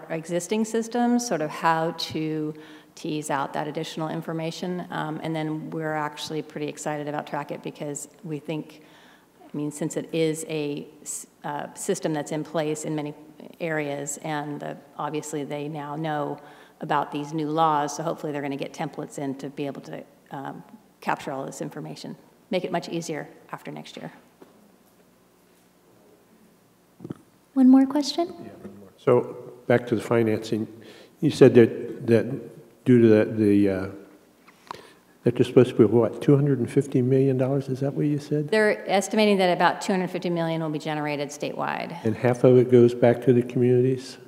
existing systems, sort of how to tease out that additional information. And then we're actually pretty excited about Track It because we think, I mean, since it is a system that's in place in many areas, and obviously they now know about these new laws, so hopefully they're going to get templates in to be able to capture all this information, make it much easier after next year. One more question? Yeah, one more. So back to the financing, you said that due to that there's supposed to be, what, $250 million? Is that what you said? They're estimating that about $250 million will be generated statewide. And half of it goes back to the communities?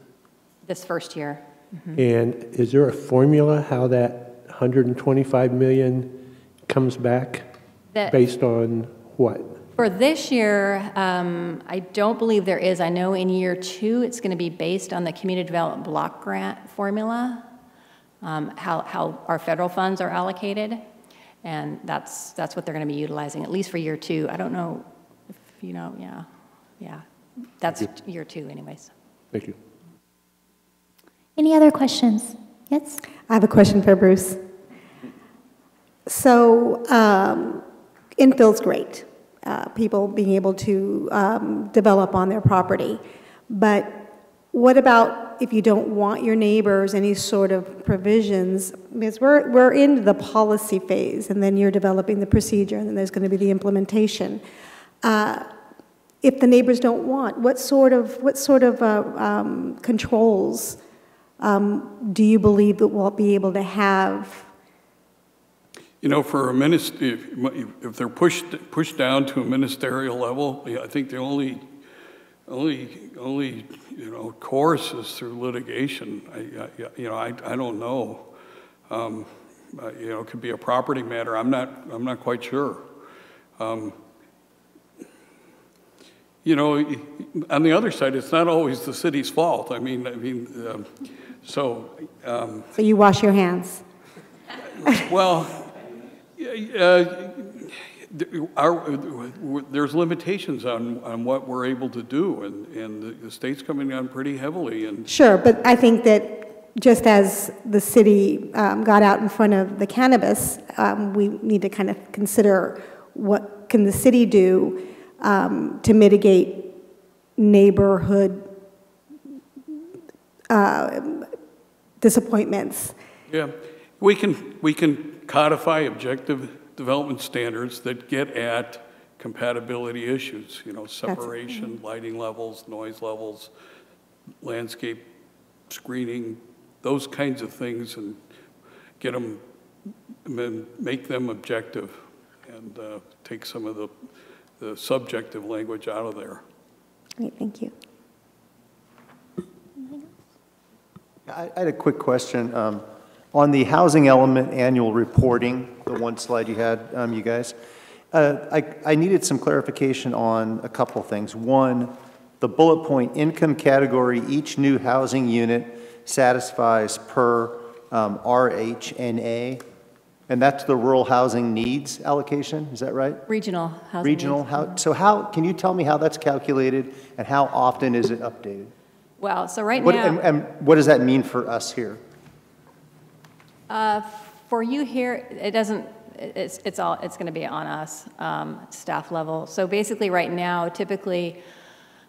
This first year. Mm-hmm. And is there a formula how that $125 million comes back based on what? For this year, I don't believe there is. I know in year 2, it's going to be based on the Community Development Block Grant formula, how our federal funds are allocated, and that's what they're going to be utilizing, at least for year 2. I don't know if you know, yeah. That's year 2 anyways. Thank you. Any other questions? Yes? I have a question for Bruce. So infill's great. People being able to develop on their property. But what about if you don't want your neighbors any sort of provisions? Because we're into the policy phase, and then you're developing the procedure, and then there's going to be the implementation. If the neighbors don't want, what sort of controls do you believe that we'll be able to have? You know, for a if they're pushed down to a ministerial level, I think the only course is through litigation. I don't know. It could be a property matter. I'm not quite sure. On the other side, it's not always the city's fault. So you wash your hands. Well. There's limitations on what we're able to do, and the state's coming down pretty heavily. And sure, but I think that just as the city got out in front of the cannabis, we need to kind of consider what can the city do to mitigate neighborhood disappointments. Yeah, we can codify objective development standards that get at compatibility issues, separation, lighting levels, noise levels, landscape screening, those kinds of things, and get them, and make them objective, and take some of the subjective language out of there. Great, thank you. I had a quick question. On the housing element annual reporting, the one slide you had, you guys, I needed some clarification on a couple things. One, the bullet point income category, each new housing unit satisfies per RHNA, and that's the rural housing needs allocation, is that right? Regional housing Regional, needs. So can you tell me how that's calculated and how often is it updated? Well, so right now. And what does that mean for us here? For you here, it doesn't. It's going to be on us, staff level. So basically, right now, typically,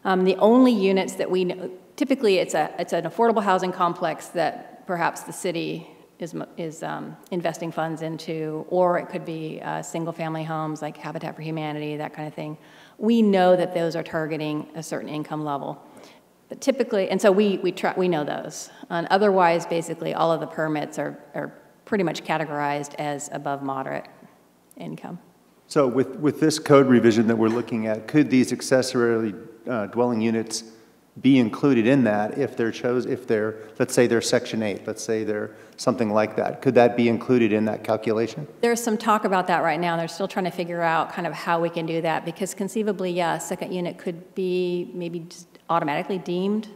the only units that we know, typically it's an affordable housing complex that perhaps the city is investing funds into, or it could be single-family homes like Habitat for Humanity, that kind of thing. We know that those are targeting a certain income level. But typically, and so we know those. And otherwise, basically, all of the permits are pretty much categorized as above moderate income. So with this code revision that we're looking at, could these accessory dwelling units be included in that if they're, let's say they're Section 8, let's say they're something like that? Could that be included in that calculation? There's some talk about that right now. They're still trying to figure out kind of how we can do that, because conceivably, yeah, a second unit could be maybe just automatically deemed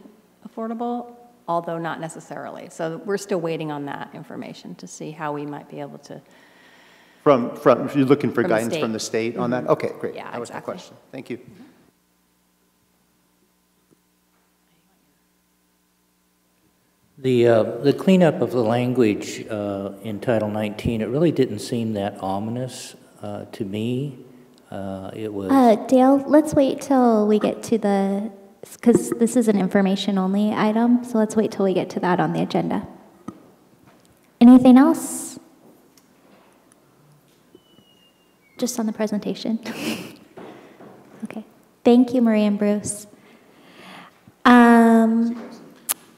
affordable, although not necessarily. So we're still waiting on that information to see how we might be able to. If you're looking for guidance from the state on that? Okay, great. Yeah, that was my question. Thank you. The cleanup of the language in Title 19, it really didn't seem that ominous to me. It was... Dale, let's wait till we get to the, because this is an information-only item, so let's wait till we get to that on the agenda. Anything else? Just on the presentation? Okay. Thank you, Marie and Bruce.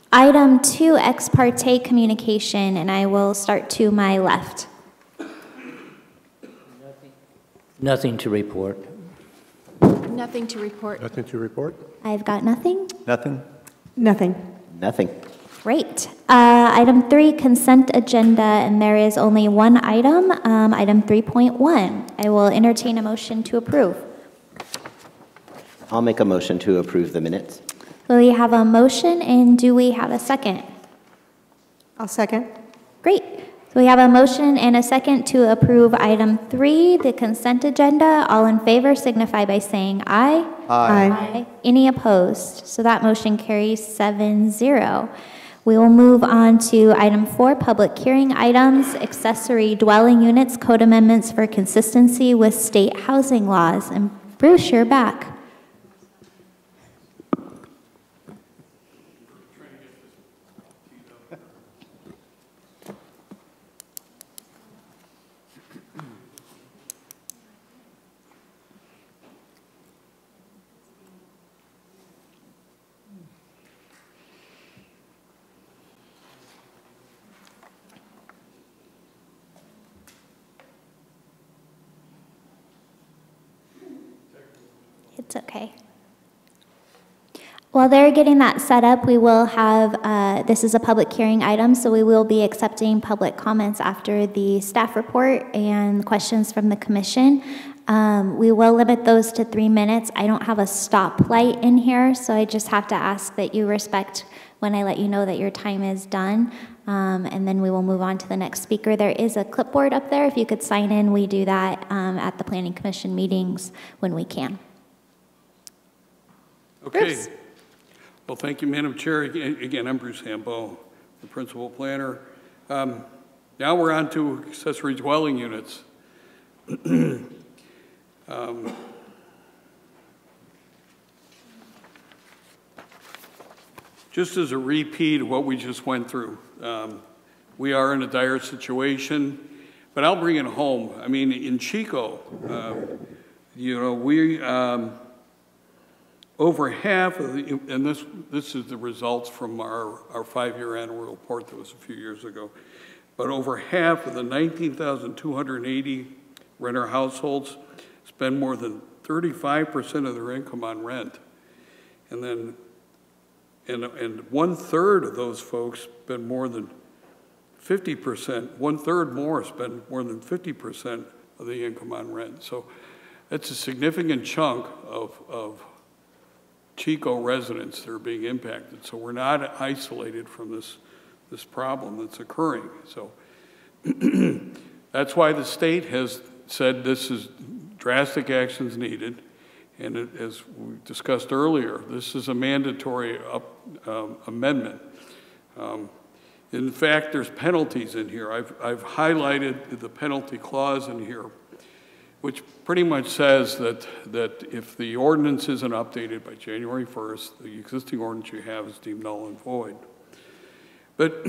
Item 2, ex parte communication, and I will start to my left. Nothing to report. Nothing to report. Nothing to report? I've got nothing. Nothing? Nothing. Nothing. Great. Item 3, consent agenda, and there is only one item, item 3.1. I will entertain a motion to approve. I'll make a motion to approve the minutes. Will we have a motion, and do we have a second? I'll second. Great. So we have a motion and a second to approve item 3, the consent agenda. All in favor signify by saying aye. Aye. Any opposed? So that motion carries 7-0. We will move on to item 4, public hearing items, accessory dwelling units, code amendments for consistency with state housing laws. And Bruce, you're back. It's okay. While they're getting that set up, we will have, this is a public hearing item, so we will be accepting public comments after the staff report and questions from the commission. We will limit those to 3 minutes. I don't have a stoplight in here, so I just have to ask that you respect when I let you know that your time is done. And then we will move on to the next speaker. There is a clipboard up there. If you could sign in, we do that at the Planning Commission meetings when we can. Okay. Bruce. Well, thank you, Madam Chair. Again, I'm Bruce Hambo, the principal planner. Now we're on to accessory dwelling units. Just as a repeat of what we just went through, we are in a dire situation, but I'll bring it home. I mean, in Chico, you know, we, over half of the, and this is the results from our 5-year annual report that was a few years ago, but over half of the 19,280 renter households spend more than 35% of their income on rent. And then, and 1/3 of those folks spend more than 50%, 1/3 more spend more than 50% of the income on rent. So that's a significant chunk of Chico residents that are being impacted. So we're not isolated from this problem that's occurring. So that's why the state has said this is drastic actions needed. And as we discussed earlier, this is a mandatory amendment. In fact, there's penalties in here. I've highlighted the penalty clause in here, which pretty much says that if the ordinance isn't updated by January 1st, the existing ordinance you have is deemed null and void. But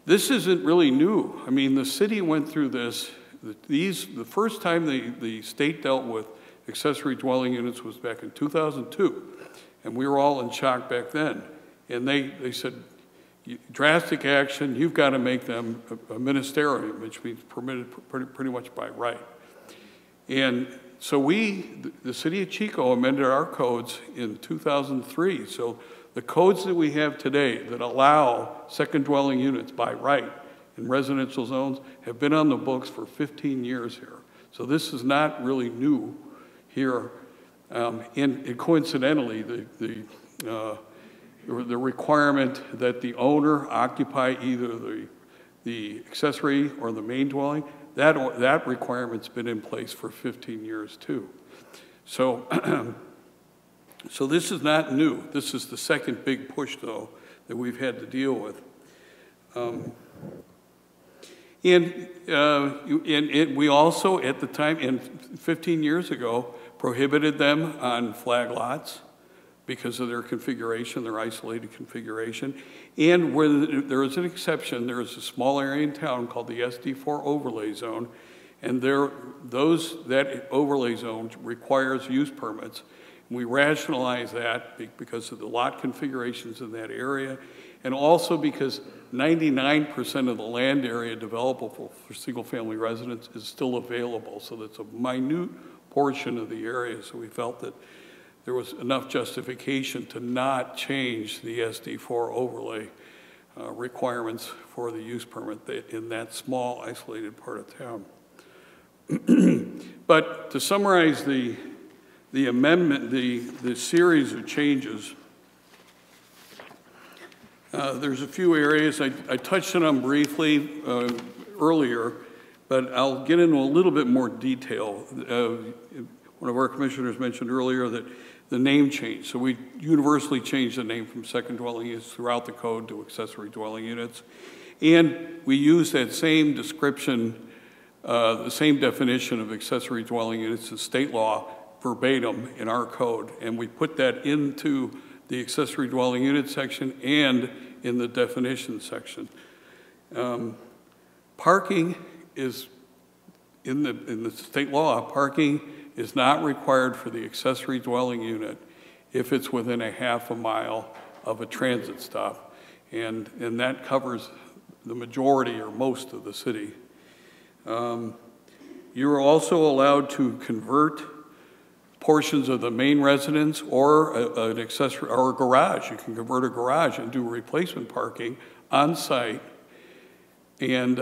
this isn't really new. I mean, the city went through this. The first time the state dealt with accessory dwelling units was back in 2002, and we were all in shock back then. And they said, drastic action, you've got to make them a ministerial, which means permitted pretty much by right. And so the city of Chico amended our codes in 2003. So the codes that we have today that allow second dwelling units by right in residential zones have been on the books for 15 years here. So this is not really new here. And coincidentally, the requirement that the owner occupy either the accessory or the main dwelling, that requirement's been in place for 15 years too. So, so this is not new. This is the second big push though that we've had to deal with. We also, at the time, and 15 years ago, prohibited them on flag lots because of their configuration, their isolated configuration. And where there is an exception, there is a small area in town called the SD4 overlay zone, and that overlay zone requires use permits. We rationalize that because of the lot configurations in that area, and also because 99% of the land area developable for single-family residents is still available, so that's a minute portion of the area. So we felt that there was enough justification to not change the SD4 overlay requirements for the use permit in that small, isolated part of town. But to summarize the amendment, the series of changes, there's a few areas. I touched on them briefly earlier, but I'll get into a little bit more detail. One of our commissioners mentioned earlier that the name change. So we universally changed the name from second dwelling units throughout the code to accessory dwelling units. And we use that same description, the same definition of accessory dwelling units in state law verbatim in our code. And we put that into the accessory dwelling unit section and in the definition section. Parking is, in the state law, parking is not required for the accessory dwelling unit if it's within a half a mile of a transit stop. And that covers the majority or most of the city. You're also allowed to convert portions of the main residence or an accessory or a garage. You can convert a garage and do replacement parking on site, and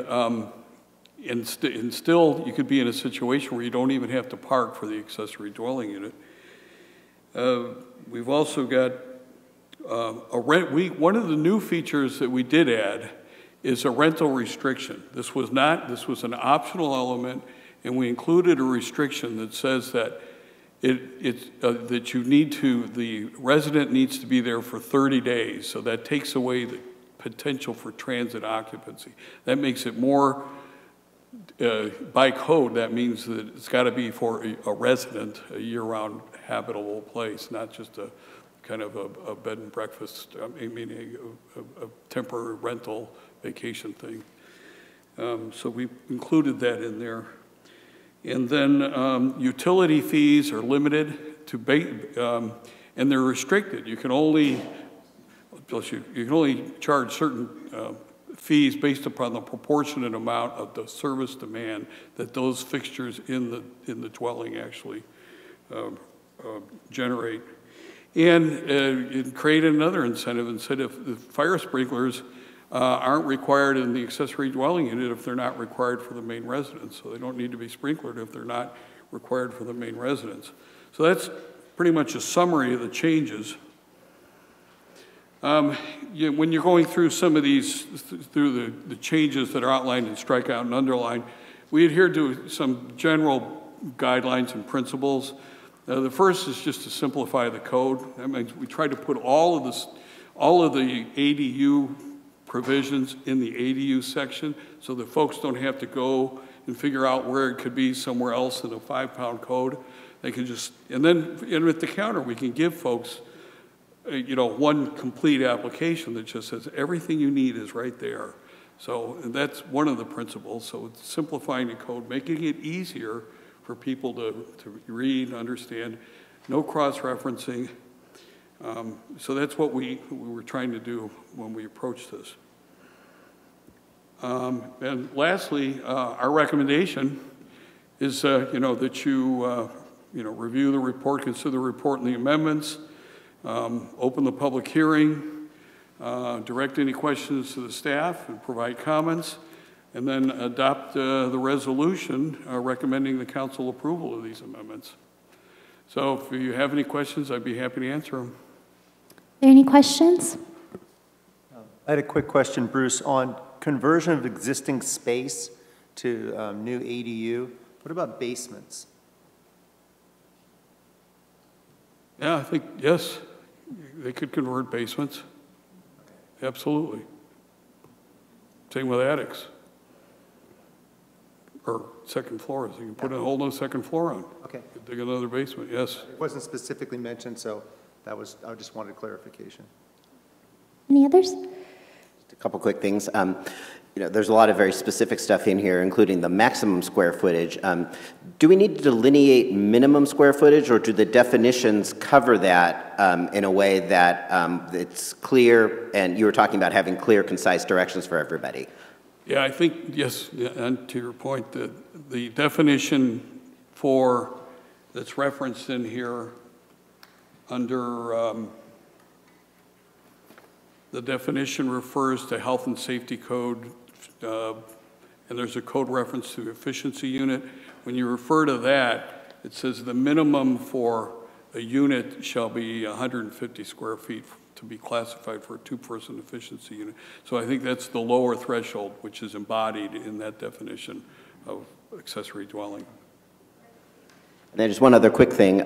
still you could be in a situation where you don't even have to park for the accessory dwelling unit. We've also got one of the new features that we did add is a rental restriction. This was an optional element, and we included a restriction that says that the resident needs to be there for 30 days, so that takes away the potential for transit occupancy. That makes it more, by code, that means that it's got to be for a resident, a year-round habitable place, not just a kind of a bed and breakfast, a temporary rental vacation thing. So we included that in there. And then utility fees are limited to, and they're restricted. You can only charge certain fees based upon the proportionate amount of the service demand that those fixtures in the dwelling actually generate. And it created another incentive and said if the fire sprinklers aren't required in the accessory dwelling unit if they're not required for the main residence. So they don't need to be sprinklered if they're not required for the main residence. So that's pretty much a summary of the changes. When you're going through some of these, through the changes that are outlined in strikeout and underline, we adhered to some general guidelines and principles. The first is just to simplify the code. That means we tried to put all of the ADU provisions in the ADU section so that folks don't have to go and figure out where it could be somewhere else in a 5-pound code. They can just, and at the counter, we can give folks, one complete application that just says everything you need is right there. So that's one of the principles. So it's simplifying the code, making it easier for people to read and understand, no cross-referencing. So that's what we were trying to do when we approached this. And lastly, our recommendation is, that you, review the report, consider the report and the amendments, open the public hearing, direct any questions to the staff and provide comments, and then adopt the resolution recommending the council approval of these amendments. So if you have any questions, I'd be happy to answer them. Are there any questions? I had a quick question, Bruce, on conversion of existing space to new ADU. What about basements? Yeah, I think, yes, they could convert basements. absolutely. Same with attics. Or second floors, you can put a whole new second floor on. Okay. You could dig another basement, yes. It wasn't specifically mentioned, so that was, I just wanted clarification. Any others? Just a couple quick things. There's a lot of very specific stuff in here, including the maximum square footage. Do we need to delineate minimum square footage, or do the definitions cover that in a way that it's clear, and you were talking about having clear, concise directions for everybody? Yeah, I think, yes, and to your point, the definition for, that's referenced in here under, the definition refers to health and safety code, and there's a code reference to efficiency unit. When you refer to that, it says the minimum for a unit shall be 150 square feet to be classified for a two-person efficiency unit. So I think that's the lower threshold, which is embodied in that definition of accessory dwelling. And then just one other quick thing.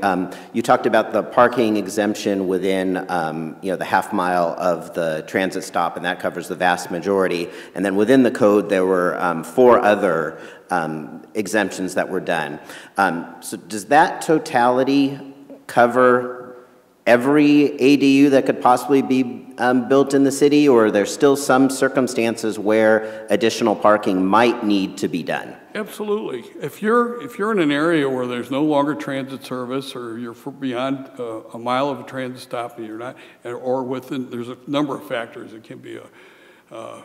You talked about the parking exemption within, the half mile of the transit stop, and that covers the vast majority. And then within the code, there were 4 other exemptions that were done. So does that totality cover every ADU that could possibly be built in the city, or are there still some circumstances where additional parking might need to be done? Absolutely. If you're in an area where there's no longer transit service, or you're beyond a mile of a transit stop, and you're not, or within, there's a number of factors. It can be a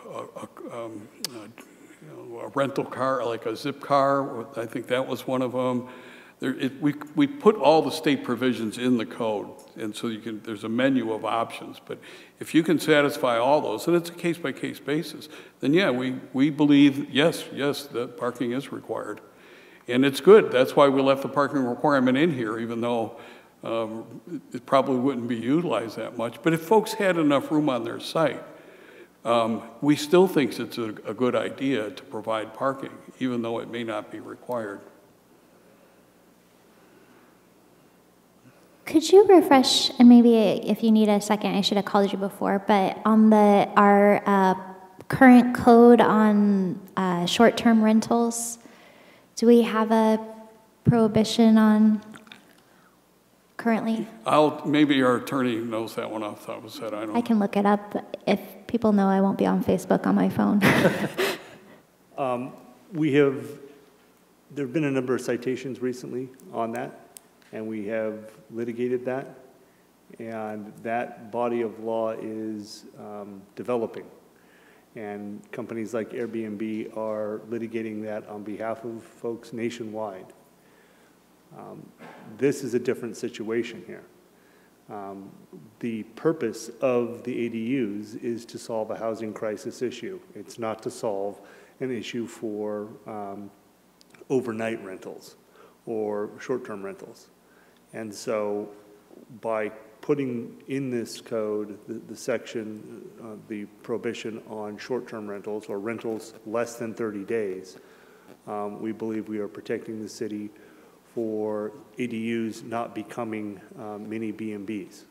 rental car, like a zip car. I think that was one of them. We put all the state provisions in the code, and so there's a menu of options. But if you can satisfy all those, and it's a case-by-case basis, then yeah, we believe, yes, that parking is required. And it's good. That's why we left the parking requirement in here, even though it probably wouldn't be utilized that much. But if folks had enough room on their site, we still think it's a good idea to provide parking, even though it may not be required. Could you refresh, and maybe if you need a second, I should have called you before, but on our current code on short-term rentals, do we have a prohibition on currently? Maybe our attorney knows that one off the top of his head. I can look it up. If people know, I won't be on Facebook on my phone. There have been a number of citations recently on that, and we have litigated that, and that body of law is developing. And companies like Airbnb are litigating that on behalf of folks nationwide. This is a different situation here. The purpose of the ADUs is to solve a housing crisis issue. It's not to solve an issue for overnight rentals or short-term rentals. And so by putting in this code the section, the prohibition on short-term rentals or rentals less than 30 days, we believe we are protecting the city for ADUs not becoming mini B&Bs.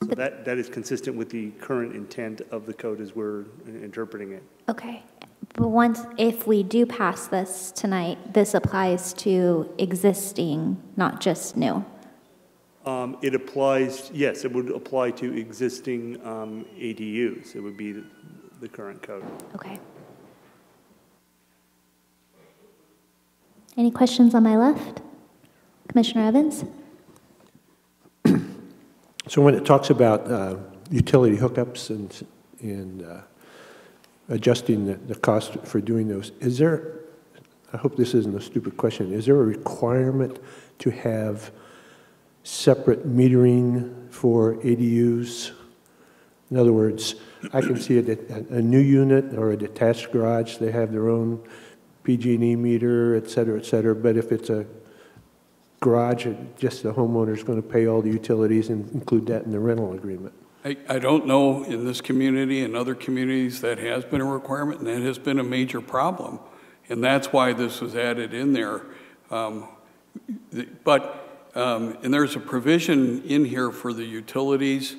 So that is consistent with the current intent of the code as we're interpreting it. Okay. But if we do pass this tonight, this applies to existing, not just new. It applies, yes, it would apply to existing ADUs. It would be the current code. Okay. Any questions on my left? Commissioner Evans? So when it talks about utility hookups and adjusting the cost for doing those, is there, I hope this isn't a stupid question, is there a requirement to have separate metering for ADUs? In other words, I can see a new unit or a detached garage, they have their own PG&E meter, et cetera, but if it's a garage, just the homeowner is going to pay all the utilities and include that in the rental agreement. I don't know in this community and other communities that has been a requirement, and that has been a major problem. And that's why this was added in there. And there's a provision in here for the utilities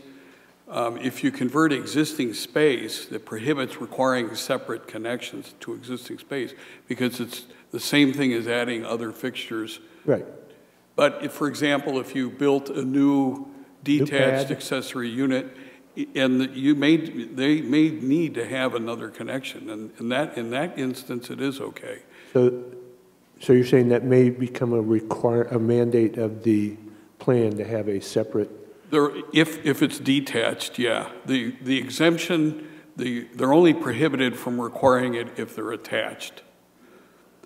If you convert existing space, that prohibits requiring separate connections to existing space because it's the same thing as adding other fixtures. Right. But if, for example, if you built a new detached pad. accessory unit, and they may need to have another connection, and in that instance, it is okay. So you're saying that may become a mandate of the plan to have a separate. If it's detached, yeah. The exemption, they're only prohibited from requiring it if they're attached.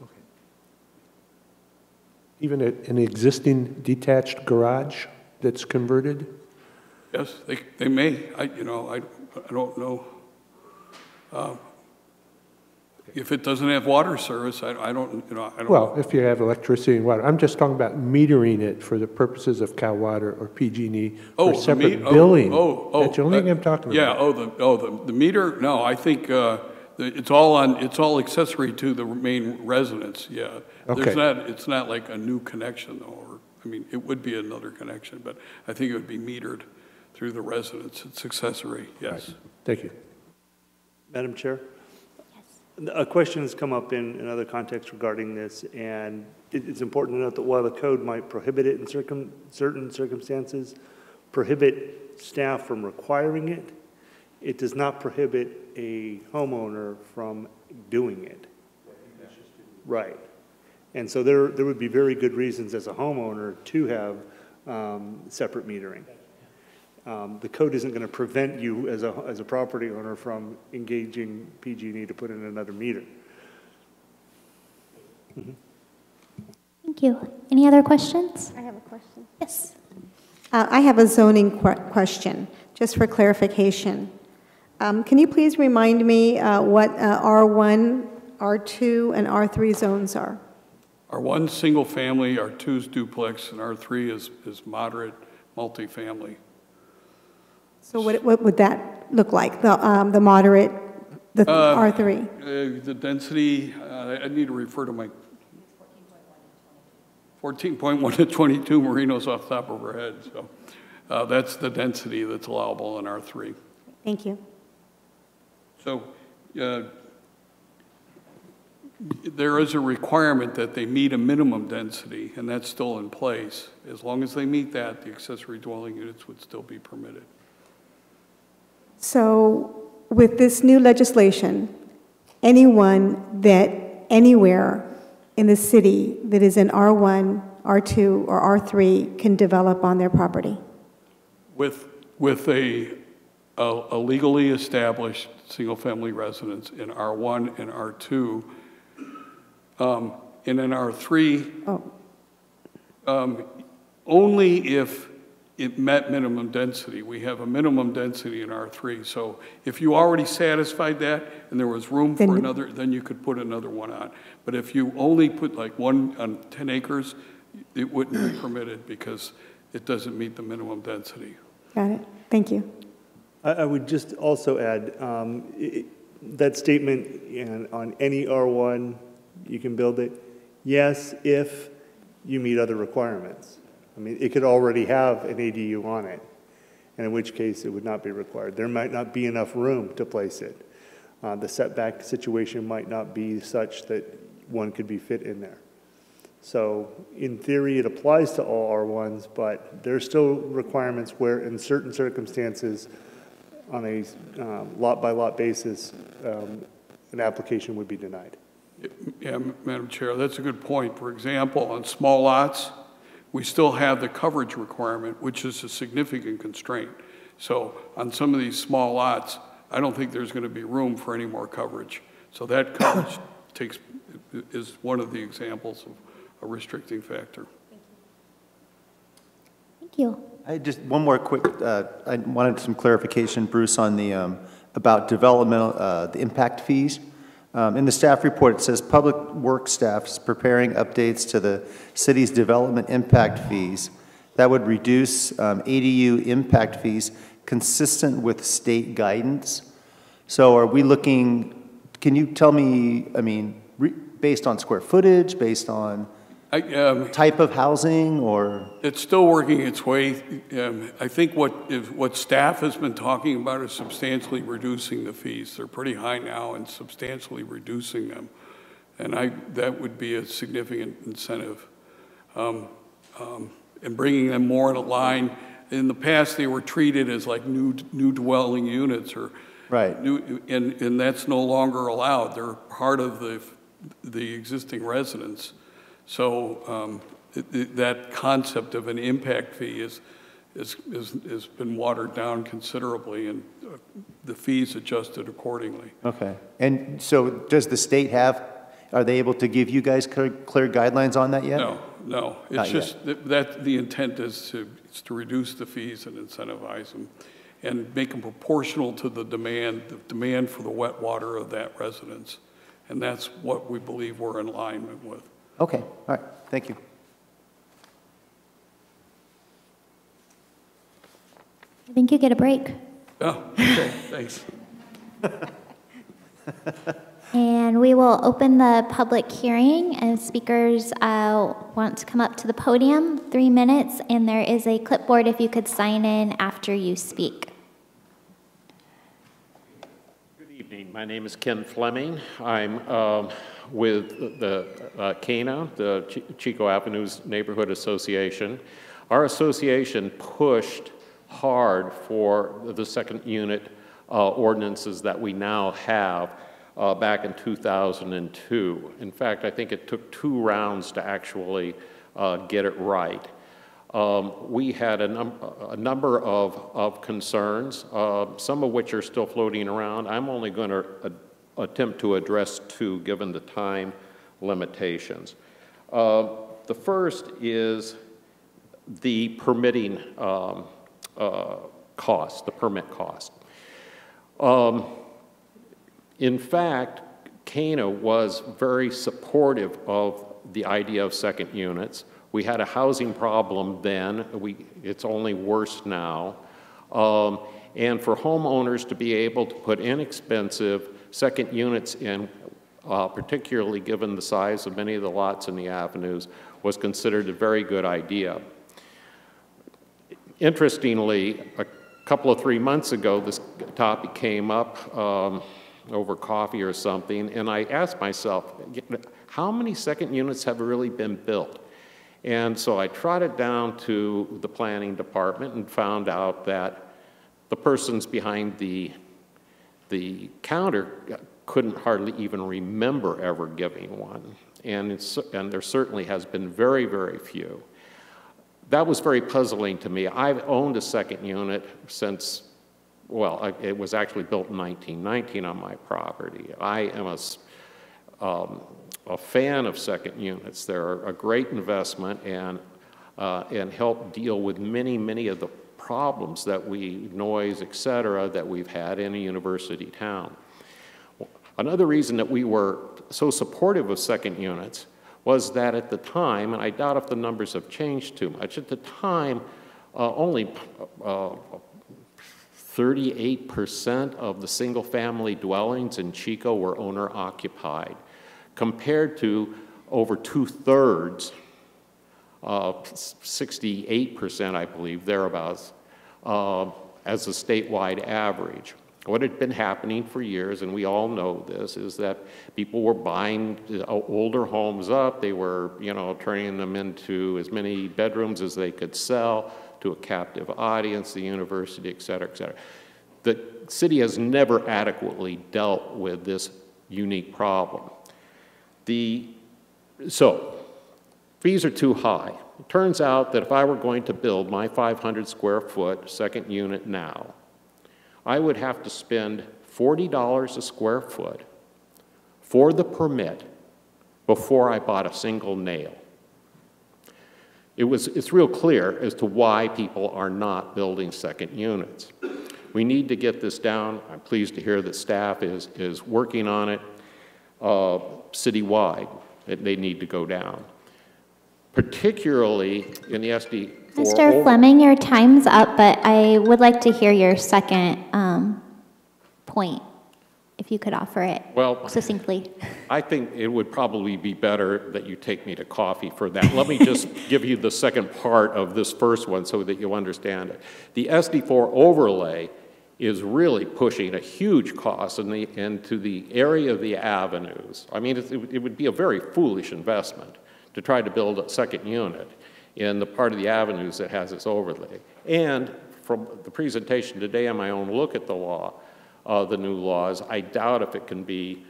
Okay. Even an existing detached garage that's converted? Yes, they may. I don't know. If it doesn't have water service, I don't. Well, if you have electricity and water, I'm just talking about metering it for the purposes of Cal Water or PG&E for separate billing. That's the only thing I'm talking about. Yeah. The meter. No, I think it's all accessory to the main residence. Yeah. Okay. It's not like a new connection though. It would be another connection, but I think it would be metered through the residence. It's accessory. Yes. Right. Thank you. Madam Chair? A question has come up in other contexts regarding this, and it's important to note that while the code might prohibit it in certain circumstances, prohibit staff from requiring it, it does not prohibit a homeowner from doing it. Right. And so there would be very good reasons as a homeowner to have separate metering. The code isn't going to prevent you as a property owner from engaging PG&E to put in another meter. Mm-hmm. Thank you. Any other questions? I have a question. Yes. I have a zoning question, just for clarification. Can you please remind me what R1, R2, and R3 zones are? R1 single family, R2 is duplex, and R3 is moderate multifamily. So what would that look like, the moderate, the R3? The density, I need to refer to my 14.1 to 22 Marinos off the top of our head. So that's the density that's allowable in R3. Thank you. So there is a requirement that they meet a minimum density, and that's still in place. As long as they meet that, the accessory dwelling units would still be permitted. So with this new legislation, anyone that anywhere in the city that is in R1, R2, or R3 can develop on their property? With a legally established single-family residence in R1 and R2, and in R3, only if it met minimum density. We have a minimum density in R3. So if you already satisfied that and there was room for another, then you could put another one on. But if you only put like one on 10 acres, it wouldn't be permitted because it doesn't meet the minimum density. Got it. Thank you. I would just also add, that statement on any R1, you can build it, yes, if you meet other requirements. I mean, it could already have an ADU on it, and in which case it would not be required. There might not be enough room to place it. The setback situation might not be such that one could be fit in there. So in theory, it applies to all R1s, but there's still requirements where in certain circumstances, on a lot-by-lot basis, an application would be denied. Yeah, Madam Chair, that's a good point. For example, on small lots, we still have the coverage requirement, which is a significant constraint. So on some of these small lots, I don't think there's going to be room for any more coverage. So that coverage is one of the examples of a restricting factor. Thank you. I just one more quick. I wanted some clarification, Bruce, on the about developmental the impact fees. In the staff report, it says public works staff is preparing updates to the city's development impact fees that would reduce ADU impact fees consistent with state guidance. So are we looking, can you tell me, I mean, based on square footage, based on type of housing, or? It's still working its way. I think what staff has been talking about is substantially reducing the fees. They're pretty high now and substantially reducing them. And that would be a significant incentive. And bringing them more in line. In the past, they were treated as like new dwelling units, or right. And that's no longer allowed. They're part of the existing residence. So that concept of an impact fee has been watered down considerably, and the fees adjusted accordingly. Okay. And so does the state are they able to give you guys clear guidelines on that yet? No. It's just that the intent is to reduce the fees and incentivize them and make them proportional to the demand for the wet water of that residence. And that's what we believe we're in alignment with. Okay, all right, thank you. I think you get a break. Oh, okay, thanks. And we will open the public hearing, and speakers want to come up to the podium, 3 minutes, and there is a clipboard if you could sign in after you speak. Good evening. My name is Ken Fleming. I'm with the CANA, the Chico Avenues Neighborhood Association. Our association pushed hard for the second unit ordinances that we now have back in 2002. In fact, I think it took 2 rounds to actually get it right. We had a number of concerns, some of which are still floating around. I'm only going to attempt to address 2 given the time limitations. The first is the permitting cost, the permit cost. In fact, CANA was very supportive of the idea of second units. We had a housing problem then. It's only worse now. And for homeowners to be able to put inexpensive second units in, particularly given the size of many of the lots in the avenues, was considered a very good idea. Interestingly, a couple of 3 months ago, this topic came up over coffee or something, and I asked myself, how many second units have really been built? And so I trotted down to the planning department and found out that the persons behind the counter couldn't hardly even remember ever giving one. And there certainly has been very, very few. That was very puzzling to me. I've owned a second unit since, well, it was actually built in 1919 on my property. I am a fan of second units. They're a great investment and help deal with many of the problems that noise, et cetera, that we've had in a university town. Another reason that we were so supportive of second units was that at the time, and I doubt if the numbers have changed too much, at the time, only 38% of the single-family dwellings in Chico were owner-occupied, compared to over 2/3, 68%, I believe, thereabouts, as a statewide average. What had been happening for years, and we all know this, is that people were buying older homes up. They were, turning them into as many bedrooms as they could sell to a captive audience, the university, et cetera, et cetera. The city has never adequately dealt with this unique problem. So, fees are too high. It turns out that if I were going to build my 500 square foot second unit now, I would have to spend $40 a square foot for the permit before I bought a single nail. It's real clear as to why people are not building second units. We need to get this down. I'm pleased to hear that staff is working on it citywide. They need to go down, particularly in the SD4. Mr. Fleming, your time's up, but I would like to hear your second point, if you could offer it succinctly. I think it would probably be better that you take me to coffee for that. Let me just give you the second part of this first one so that you understand it. The SD4 overlay is really pushing a huge cost into the area of the avenues. I mean, it would be a very foolish investment to try to build a second unit in the part of the avenues that has this overlay. And from the presentation today and my own look at the law, the new laws, I doubt if it can be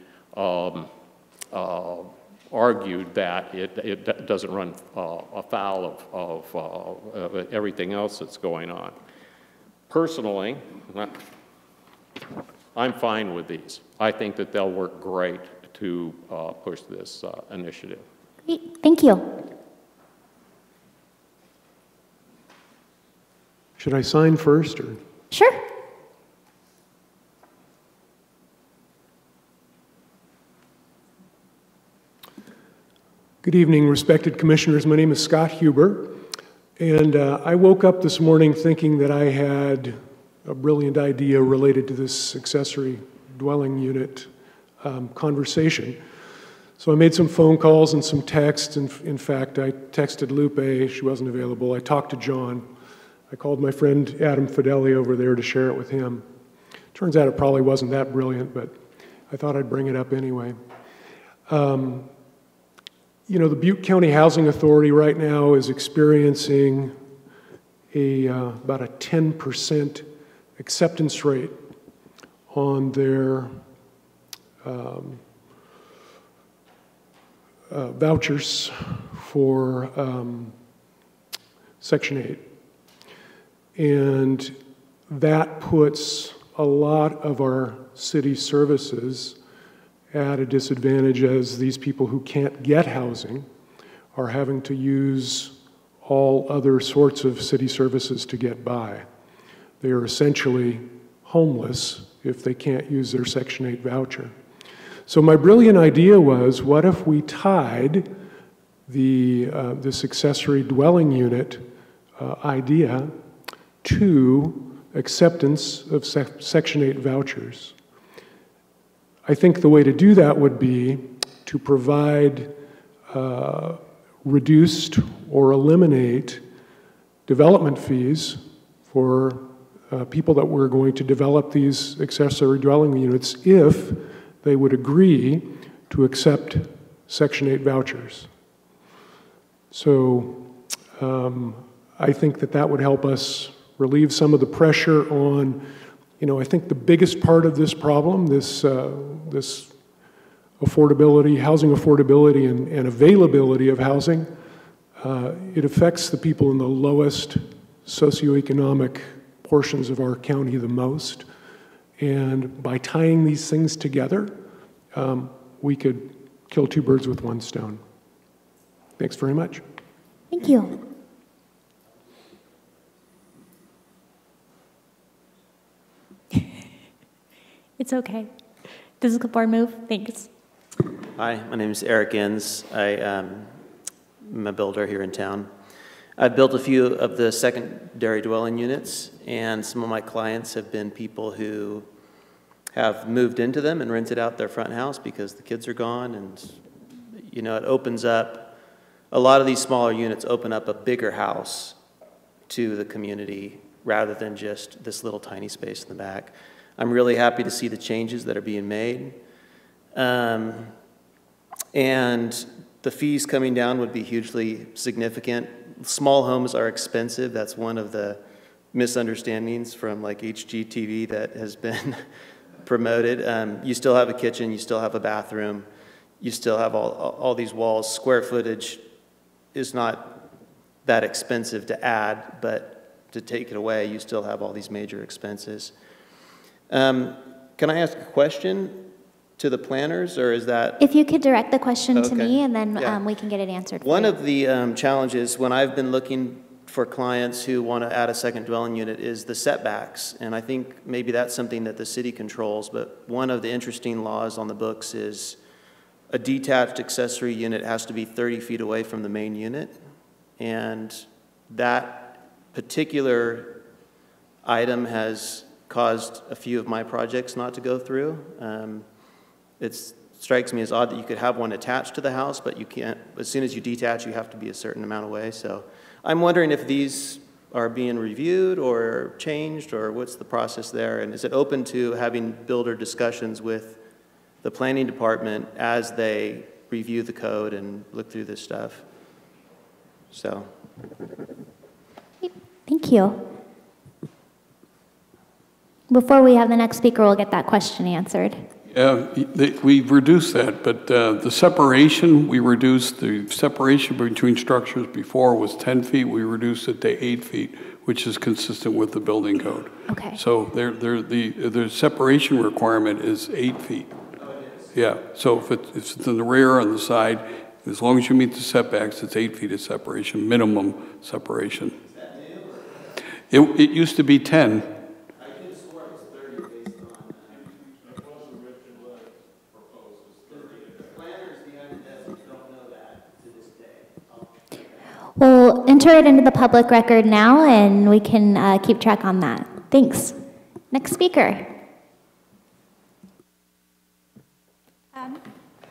argued that it doesn't run afoul of everything else that's going on. Personally, I'm fine with these. I think that they'll work great to push this initiative. Great, thank you. Should I sign first, or? Sure. Good evening, respected commissioners. My name is Scott Huber, and I woke up this morning thinking that I had a brilliant idea related to this accessory dwelling unit conversation. So I made some phone calls and some texts, and in fact, I texted Lupe. She wasn't available. I talked to John. I called my friend Adam Fideli over there to share it with him. Turns out it probably wasn't that brilliant, but I thought I'd bring it up anyway. You know, the Butte County Housing Authority right now is experiencing about a 10% acceptance rate on their vouchers for Section 8. And that puts a lot of our city services at a disadvantage, as these people who can't get housing are having to use all other sorts of city services to get by. They are essentially homeless if they can't use their Section 8 voucher. So my brilliant idea was, what if we tied this accessory dwelling unit idea to acceptance of Section 8 vouchers? I think the way to do that would be to provide reduced or eliminate development fees for people that were going to develop these accessory dwelling units if they would agree to accept Section 8 vouchers. So I think that would help us relieve some of the pressure on, you know, I think the biggest part of this problem, this affordability, housing affordability and availability of housing, it affects the people in the lowest socioeconomic portions of our county the most. And by tying these things together, we could kill two birds with one stone. Thanks very much. Thank you. It's okay. Does the board move? Thanks. Hi, my name is Eric Inns. I'm a builder here in town. I've built a few of the secondary dwelling units, and some of my clients have been people who have moved into them and rented out their front house because the kids are gone, and you know, it opens up, a lot of these smaller units open up a bigger house to the community rather than just this little tiny space in the back. I'm really happy to see the changes that are being made. And the fees coming down would be hugely significant. Small homes are expensive. That's one of the misunderstandings from like HGTV that has been promoted. You still have a kitchen, you still have a bathroom, you still have all these walls. Square footage is not that expensive to add, but to take it away, you still have all these major expenses. Can I ask a question to the planners, or is that? If you could direct the question to Okay. me, and then Yeah. we can get it answered. One for you. of the challenges when I've been looking for clients who want to add a second dwelling unit is the setbacks. And I think maybe that's something that the city controls, but one of the interesting laws on the books is a detached accessory unit has to be 30 feet away from the main unit. And that particular item has caused a few of my projects not to go through. It's strikes me as odd that you could have one attached to the house, but you can't, as soon as you detach, you have to be a certain amount away. So I'm wondering if these are being reviewed or changed, or what's the process there? And is it open to having builder discussions with the planning department as they review the code and look through this stuff? So. Thank you. Before we have the next speaker, we'll get that question answered. Yeah, we've reduced that, but the separation, we reduced the separation between structures before was 10 feet. We reduced it to 8 feet, which is consistent with the building code. Okay. So the separation requirement is 8 feet. Yeah, so if it's in the rear on the side, as long as you meet the setbacks, it's 8 feet of separation, minimum separation. Is that new? It used to be 10. I could swear it was 30 based on, it was originally proposed as 30. The planners behind the desk don't know that to this day. We'll enter it into the public record now, and we can keep track on that. Thanks. Next speaker.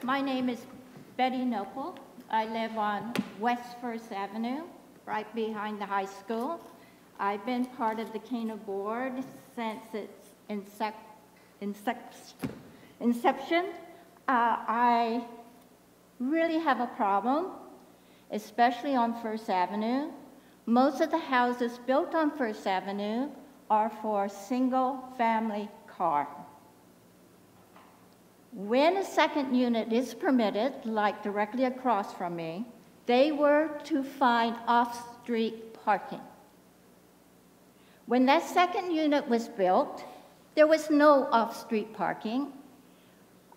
My name is Betty Noble. I live on West First Avenue, right behind the high school. I've been part of the Cana board since its inception. I really have a problem, especially on First Avenue. Most of the houses built on First Avenue are for single-family car. When a second unit is permitted, like directly across from me, they were to find off-street parking. When that second unit was built, there was no off-street parking.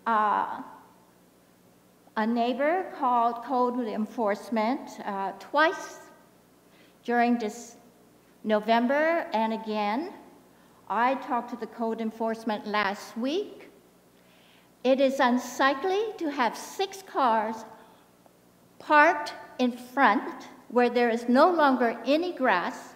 A neighbor called code enforcement twice during this November, and again, I talked to the code enforcement last week. It is unsightly to have 6 cars parked in front where there is no longer any grass.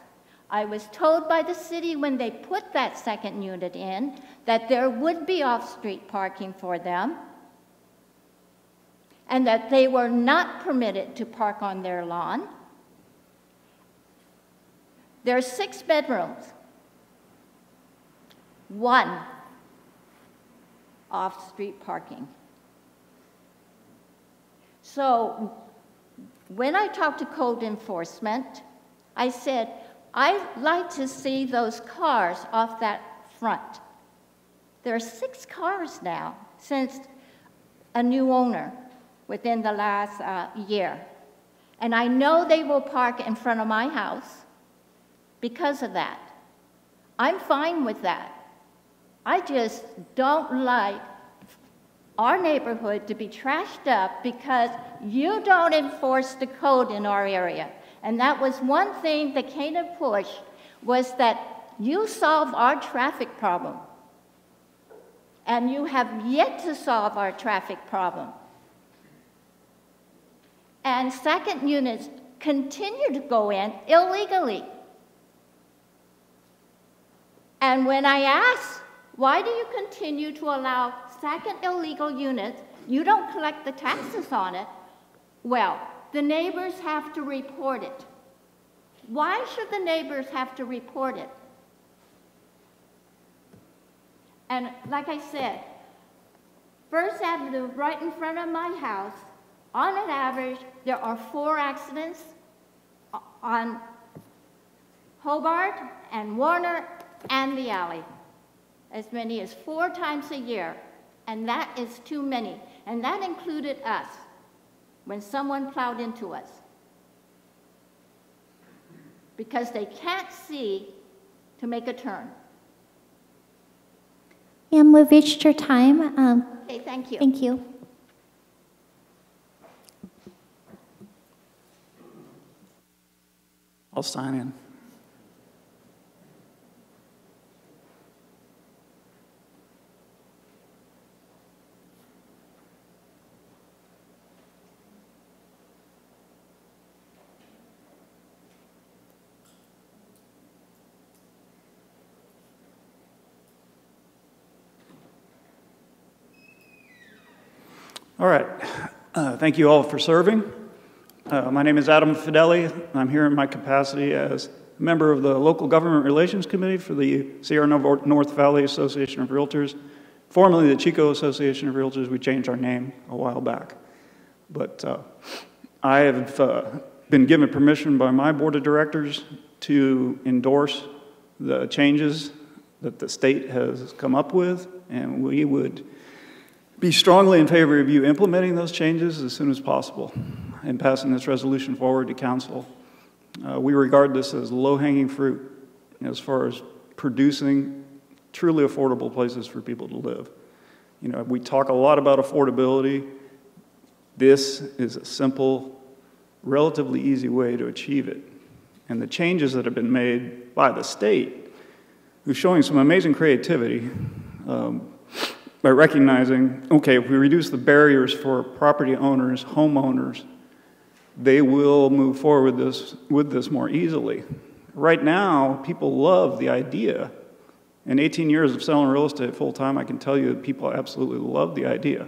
I was told by the city when they put that second unit in that there would be off-street parking for them and that they were not permitted to park on their lawn. There are 6 bedrooms. 1 off-street parking. So when I talked to code enforcement, I said, I'd like to see those cars off that front. There are 6 cars now since a new owner within the last year. And I know they will park in front of my house because of that. I'm fine with that. I just don't like our neighborhood to be trashed up because you don't enforce the code in our area. And that was one thing that Cana pushed, was that you solve our traffic problem. And you have yet to solve our traffic problem. And second units continue to go in illegally. And when I asked, why do you continue to allow second illegal units? You don't collect the taxes on it. Well, the neighbors have to report it. Why should the neighbors have to report it? And like I said, First Avenue, right in front of my house, on an average, there are 4 accidents on Hobart and Warner and the alley. As many as 4 times a year, and that is too many. And that included us, when someone plowed into us. Because they can't see to make a turn. Ma'am, we've reached your time. Okay, thank you. Thank you. I'll sign in. All right. Thank you all for serving. My name is Adam Fideli. I'm here in my capacity as a member of the Local Government Relations Committee for the Sierra North Valley Association of Realtors, formerly the Chico Association of Realtors. We changed our name a while back. But I have been given permission by my board of directors to endorse the changes that the state has come up with, and we would be strongly in favor of you implementing those changes as soon as possible and passing this resolution forward to council. We regard this as low-hanging fruit as far as producing truly affordable places for people to live. You know, we talk a lot about affordability. This is a simple, relatively easy way to achieve it. And the changes that have been made by the state, who's showing some amazing creativity, by recognizing, okay, if we reduce the barriers for property owners, homeowners, they will move forward with this more easily. Right now, people love the idea. In 18 years of selling real estate full-time, I can tell you that people absolutely love the idea.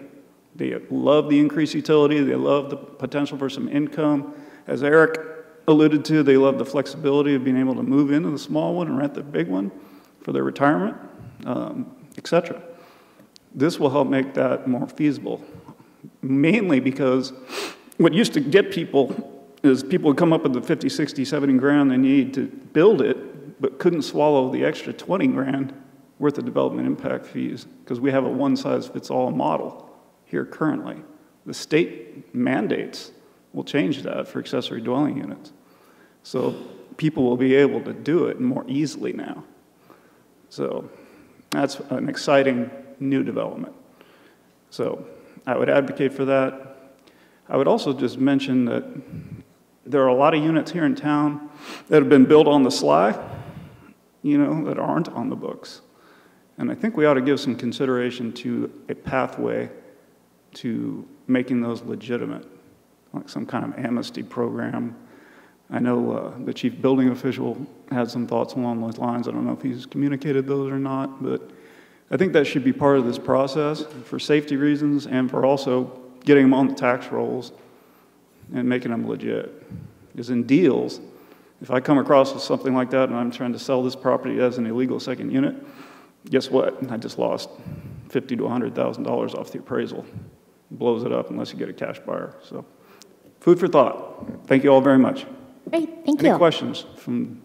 They love the increased utility. They love the potential for some income. As Eric alluded to, they love the flexibility of being able to move into the small one and rent the big one for their retirement, etc. This will help make that more feasible, mainly because what used to get people is people would come up with the 50, 60, 70 grand they need to build it, but couldn't swallow the extra 20 grand worth of development impact fees because we have a one-size-fits-all model here currently. The state mandates will change that for accessory dwelling units. So people will be able to do it more easily now. So that's an exciting new development. So I would advocate for that. I would also just mention that there are a lot of units here in town that have been built on the sly, you know, that aren't on the books. And I think we ought to give some consideration to a pathway to making those legitimate, like some kind of amnesty program. I know the chief building official had some thoughts along those lines. I don't know if he's communicated those or not, but I think that should be part of this process for safety reasons and for also getting them on the tax rolls and making them legit. Because in deals, if I come across with something like that and I'm trying to sell this property as an illegal second unit, guess what? I just lost $50,000 to $100,000 off the appraisal. It blows it up unless you get a cash buyer. So, food for thought. Thank you all very much. Great, thank you. Any questions from?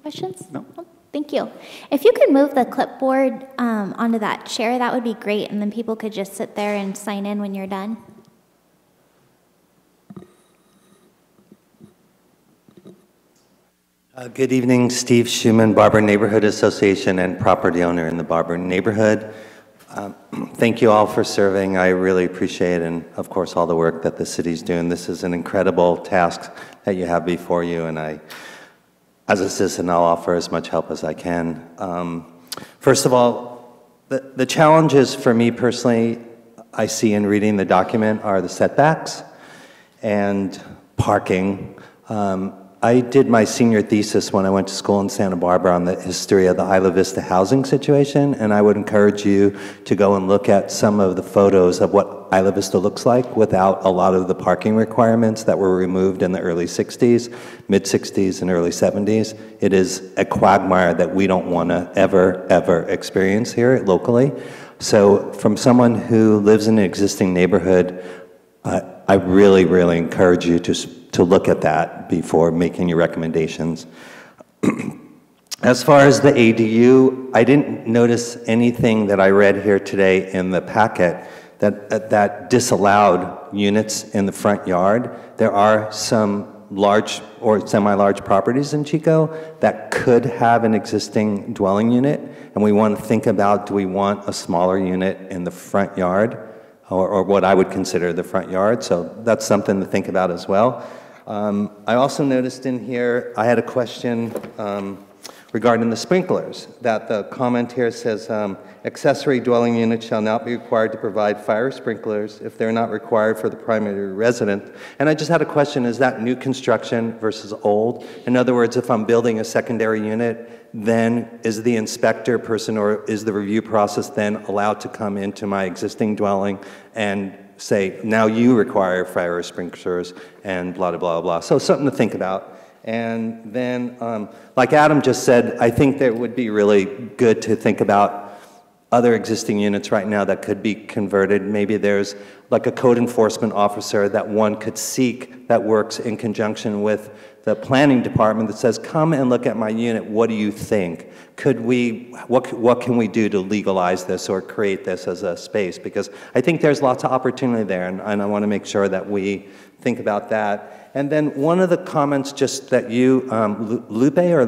Questions? No. Oh, thank you. If you could move the clipboard onto that chair, that would be great, and then people could just sit there and sign in when you're done. Good evening, Steve Schuman, Barber Neighborhood Association and property owner in the Barber neighborhood. Thank you all for serving. I really appreciate it, and of course all the work that the city's doing. This is an incredible task that you have before you, and I, as a citizen, I'll offer as much help as I can. First of all, the challenges for me personally I see in reading the document are the setbacks and parking. I did my senior thesis when I went to school in Santa Barbara on the history of the Isla Vista housing situation, and I would encourage you to go and look at some of the photos of what Isla Vista looks like without a lot of the parking requirements that were removed in the early 60s, mid-60s, and early 70s. It is a quagmire that we don't want to ever experience here locally. So from someone who lives in an existing neighborhood, I really encourage you to look at that before making your recommendations. As far as the ADU, I didn't notice anything that I read here today in the packet that disallowed units in the front yard. There are some large or semi-large properties in Chico that could have an existing dwelling unit, and we want to think about, do we want a smaller unit in the front yard, or what I would consider the front yard? So that's something to think about as well. I also noticed in here, I had a question regarding the sprinklers, that the comment here says, accessory dwelling units shall not be required to provide fire sprinklers if they're not required for the primary resident. And I just had a question, is that new construction versus old? In other words, if I'm building a secondary unit, then is the inspector person or is the review process then allowed to come into my existing dwelling and say, now you require fire sprinklers and blah, blah, blah, blah. So something to think about. And then, like Adam just said, I think that it would be really good to think about other existing units right now that could be converted. Maybe there's like a code enforcement officer that one could seek that works in conjunction with the planning department that says, come and look at my unit, what do you think? Could we, what can we do to legalize this or create this as a space? Because I think there's lots of opportunity there, and I want to make sure that we think about that. And then one of the comments just that you, Lupe or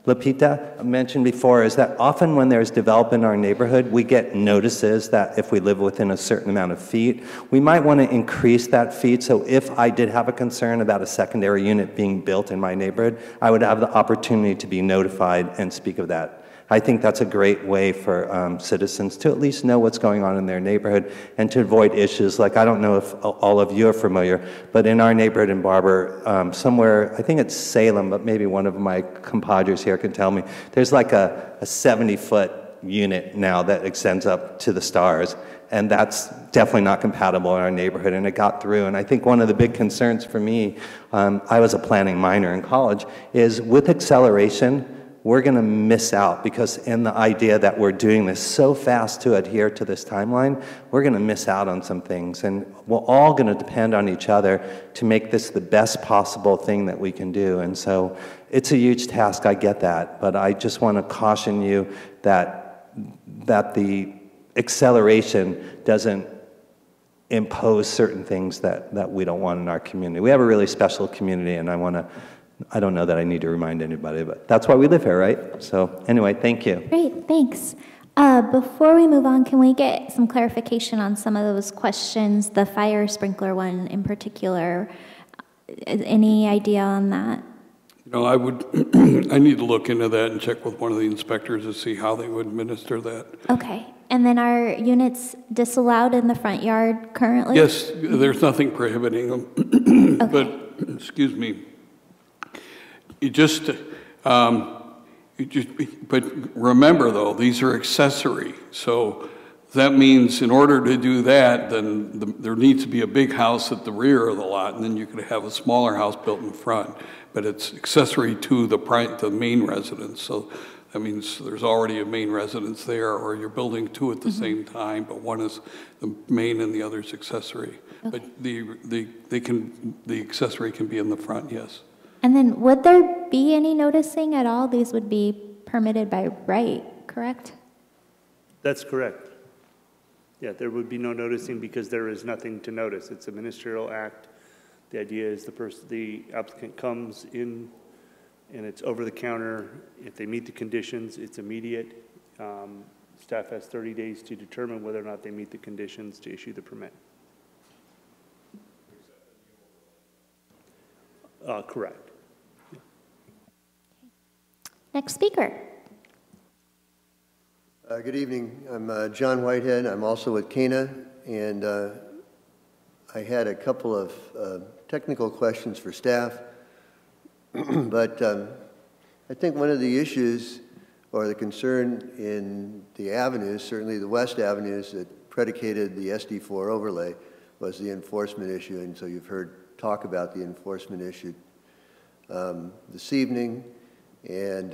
Lupita mentioned before is that often when there's development in our neighborhood, we get notices that if we live within a certain amount of feet, we might want to increase that feet. So if I did have a concern about a secondary unit being built in my neighborhood, I would have the opportunity to be notified and speak of that. I think that's a great way for citizens to at least know what's going on in their neighborhood and to avoid issues like, I don't know if all of you are familiar, but in our neighborhood in Barber, somewhere, I think it's Salem, but maybe one of my compadres here can tell me, there's like a 70-foot unit now that extends up to the stars, and that's definitely not compatible in our neighborhood, and it got through. And I think one of the big concerns for me, I was a planning minor in college, is with acceleration, we're going to miss out, because in the idea that we're doing this so fast to adhere to this timeline, we're going to miss out on some things. And we're all going to depend on each other to make this the best possible thing that we can do. And so it's a huge task, I get that. But I just want to caution you that the acceleration doesn't impose certain things that we don't want in our community. We have a really special community, and I don't know that I need to remind anybody, but that's why we live here, right? So anyway, thank you. Great, thanks. Before we move on, can we get some clarification on some of those questions, the fire sprinkler one in particular? Any idea on that? You know, I need to look into that and check with one of the inspectors to see how they would administer that. Okay. And then are units disallowed in the front yard currently? Yes, there's nothing prohibiting them. Okay. But, excuse me, but remember though, these are accessory. So that means in order to do that, then there needs to be a big house at the rear of the lot, and then you could have a smaller house built in front. But it's accessory to the main residence. So that means there's already a main residence there, or you're building two at the same time, but one is the main and the other is accessory. Okay. But the accessory can be in the front, yes. And then would there be any noticing at all? These would be permitted by right, correct? That's correct. Yeah, there would be no noticing because there is nothing to notice. It's a ministerial act. The idea is the applicant comes in and it's over the counter. If they meet the conditions, it's immediate. Staff has 30 days to determine whether or not they meet the conditions to issue the permit. Correct. Next speaker. Good evening. I'm John Whitehead. I'm also with Cana, and I had a couple of technical questions for staff. But I think one of the issues or the concern in the avenues, certainly the west avenues that predicated the SD4 overlay, was the enforcement issue. And so you've heard talk about the enforcement issue this evening. And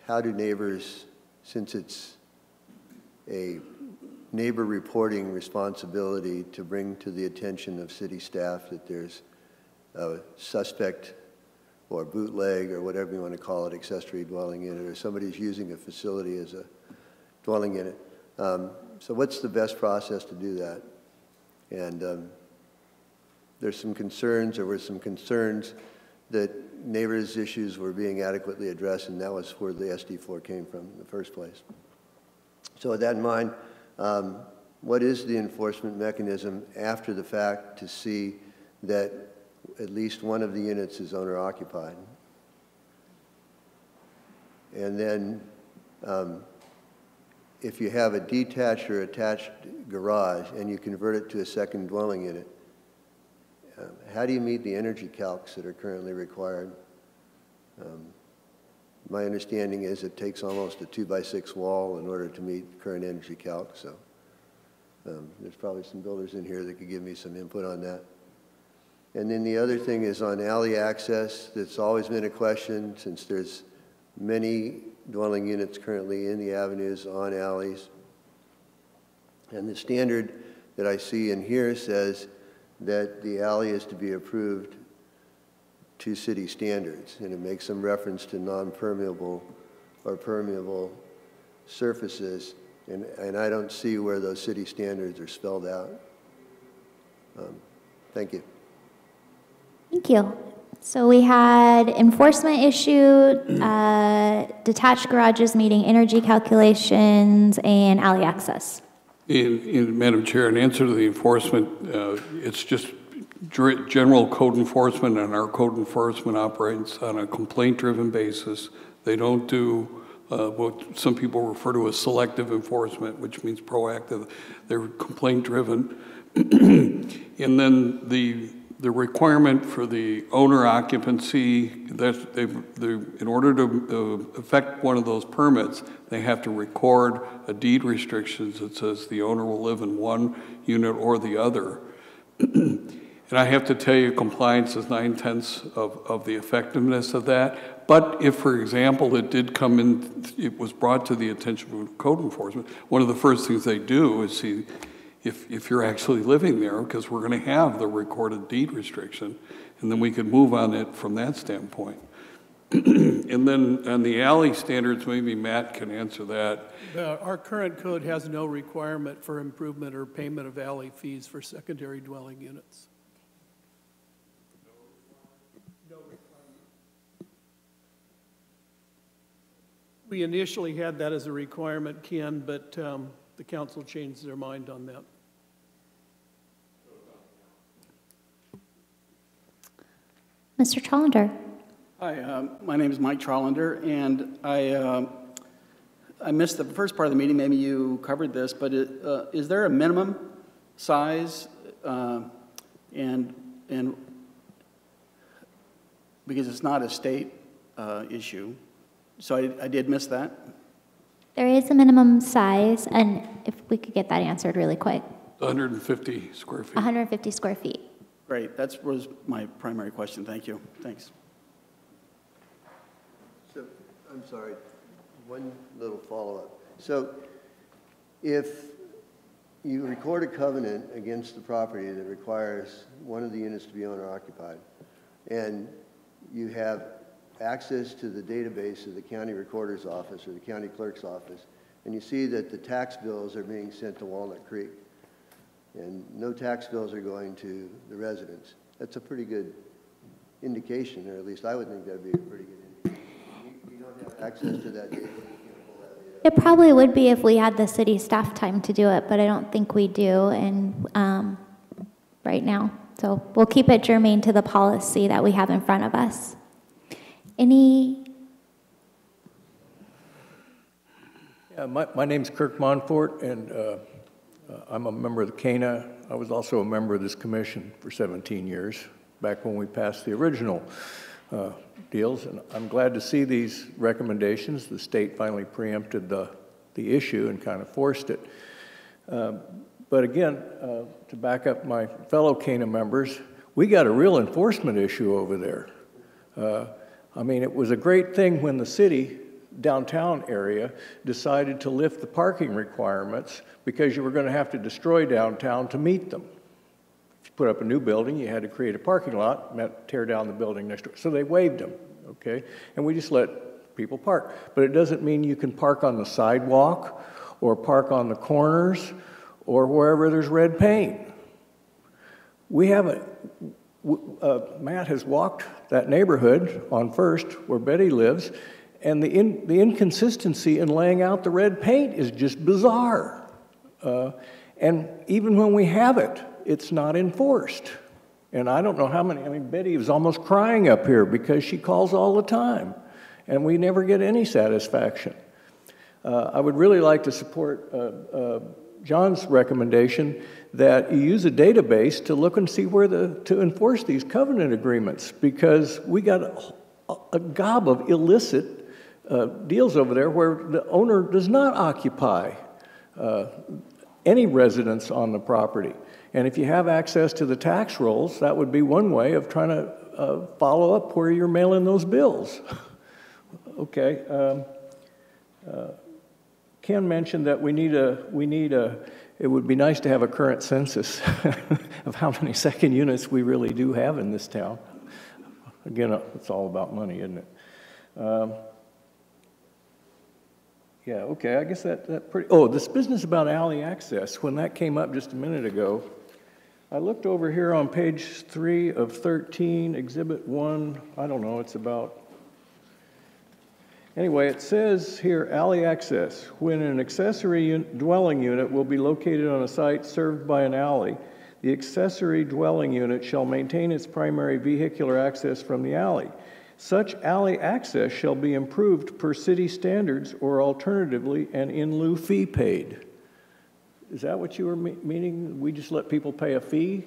how do neighbors, since it's a neighbor reporting responsibility to bring to the attention of city staff that there's a suspect or bootleg or whatever you want to call it, accessory dwelling unit, or somebody's using a facility as a dwelling unit. So what's the best process to do that? And there's some concerns, or were some concerns that neighbors' issues were being adequately addressed, and that was where the SD4 came from in the first place. So with that in mind, what is the enforcement mechanism after the fact to see that at least one of the units is owner-occupied? And then if you have a detached or attached garage and you convert it to a second dwelling unit, how do you meet the energy calcs that are currently required? My understanding is it takes almost a 2x6 wall in order to meet current energy calc. So There's probably some builders in here that could give me some input on that. And then the other thing is on alley access. That's always been a question since there's many dwelling units currently in the avenues on alleys. And the standard that I see in here says that the alley is to be approved to city standards, and it makes some reference to non-permeable or permeable surfaces, and I don't see where those city standards are spelled out. Thank you. Thank you. So we had enforcement issue, detached garages meeting energy calculations, and alley access. Madam Chair, in answer to the enforcement, it's just general code enforcement, and our code enforcement operates on a complaint-driven basis. They don't do what some people refer to as selective enforcement, which means proactive. They're complaint-driven. And then the requirement for the owner occupancy, in order to affect one of those permits, they have to record a deed restriction that says the owner will live in one unit or the other. And I have to tell you, compliance is 9/10 of the effectiveness of that. But if, for example, it did come in, it was brought to the attention of code enforcement, one of the first things they do is see if you're actually living there, because we're going to have the recorded deed restriction, and then we could move on it from that standpoint. And then on the alley standards, maybe Matt can answer that. Our current code has no requirement for improvement or payment of alley fees for secondary dwelling units. We initially had that as a requirement, Ken, but the council changed their mind on that. Mr. Trollander. Hi, my name is Mike Trollander, and I missed the first part of the meeting. Maybe you covered this, but is there a minimum size and because it's not a state issue? So I did miss that. There is a minimum size, and if we could get that answered really quick. 150 square feet. 150 square feet. Great, that was my primary question. Thank you. Thanks. So, I'm sorry, one little follow-up. So, if you record a covenant against the property that requires one of the units to be owner-occupied, and you have access to the database of the county recorder's office or the county clerk's office, and you see that the tax bills are being sent to Walnut Creek, and no tax bills are going to the residents, that's a pretty good indication, or at least I would think that would be a pretty good indication. You don't have access to that data. It probably would be if we had the city staff time to do it, but I don't think we do and right now. So we'll keep it germane to the policy that we have in front of us. Any? Yeah, my name's Kirk Monfort, and I'm a member of the CANA. I was also a member of this commission for 17 years, back when we passed the original deals, and I'm glad to see these recommendations. The state finally preempted the issue and kind of forced it. But again, to back up my fellow CANA members, we got a real enforcement issue over there. I mean, it was a great thing when the city, downtown area, decided to lift the parking requirements because you were going to have to destroy downtown to meet them. If you put up a new building, you had to create a parking lot, meant tear down the building next door. So they waived them, okay? And we just let people park. But it doesn't mean you can park on the sidewalk or park on the corners or wherever there's red paint. We haven't, Matt has walked that neighborhood on First, where Betty lives, and the inconsistency in laying out the red paint is just bizarre. And even when we have it, it's not enforced. And I don't know how many, I mean, Betty was almost crying up here because she calls all the time, and we never get any satisfaction. I would really like to support John's recommendation that you use a database to look and see where to enforce these covenant agreements, because we got a gob of illicit deals over there where the owner does not occupy any residence on the property. And if you have access to the tax rolls, that would be one way of trying to follow up where you're mailing those bills. Okay. Ken mentioned that it would be nice to have a current census of how many second units we really do have in this town. Again, it's all about money, isn't it? Yeah, okay, I guess that pretty, oh, this business about alley access, when that came up just a minute ago, I looked over here on page 3 of 13, Exhibit 1, I don't know, it's about, anyway, it says here, alley access. When an accessory dwelling unit will be located on a site served by an alley, the accessory dwelling unit shall maintain its primary vehicular access from the alley. Such alley access shall be improved per city standards or alternatively an in lieu fee paid. Is that what you were meaning? We just let people pay a fee?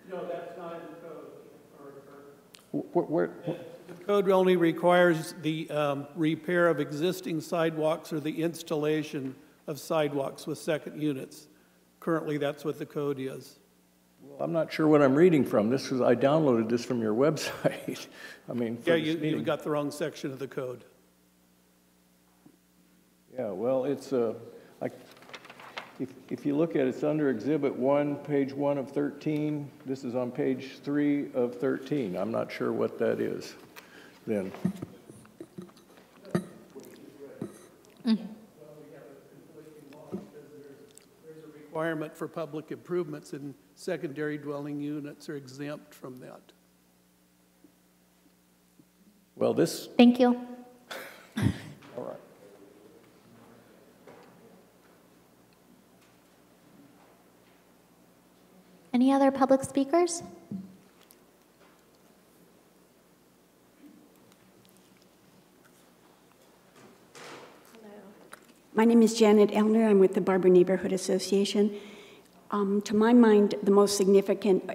No, that's not in the Where? The code only requires the repair of existing sidewalks or the installation of sidewalks with second units. Currently, that's what the code is. Well, I'm not sure what I'm reading from. I downloaded this from your website. I mean, yeah, you've got the wrong section of the code. Yeah, well, it's if you look at it, it's under Exhibit 1, page 1 of 13. This is on page 3 of 13. I'm not sure what that is then. Requirement for public improvements and secondary dwelling units are exempt from that. Well, this... Thank you. All right. Any other public speakers? My name is Janet Elner. I'm with the Barber Neighborhood Association. To my mind, the most significant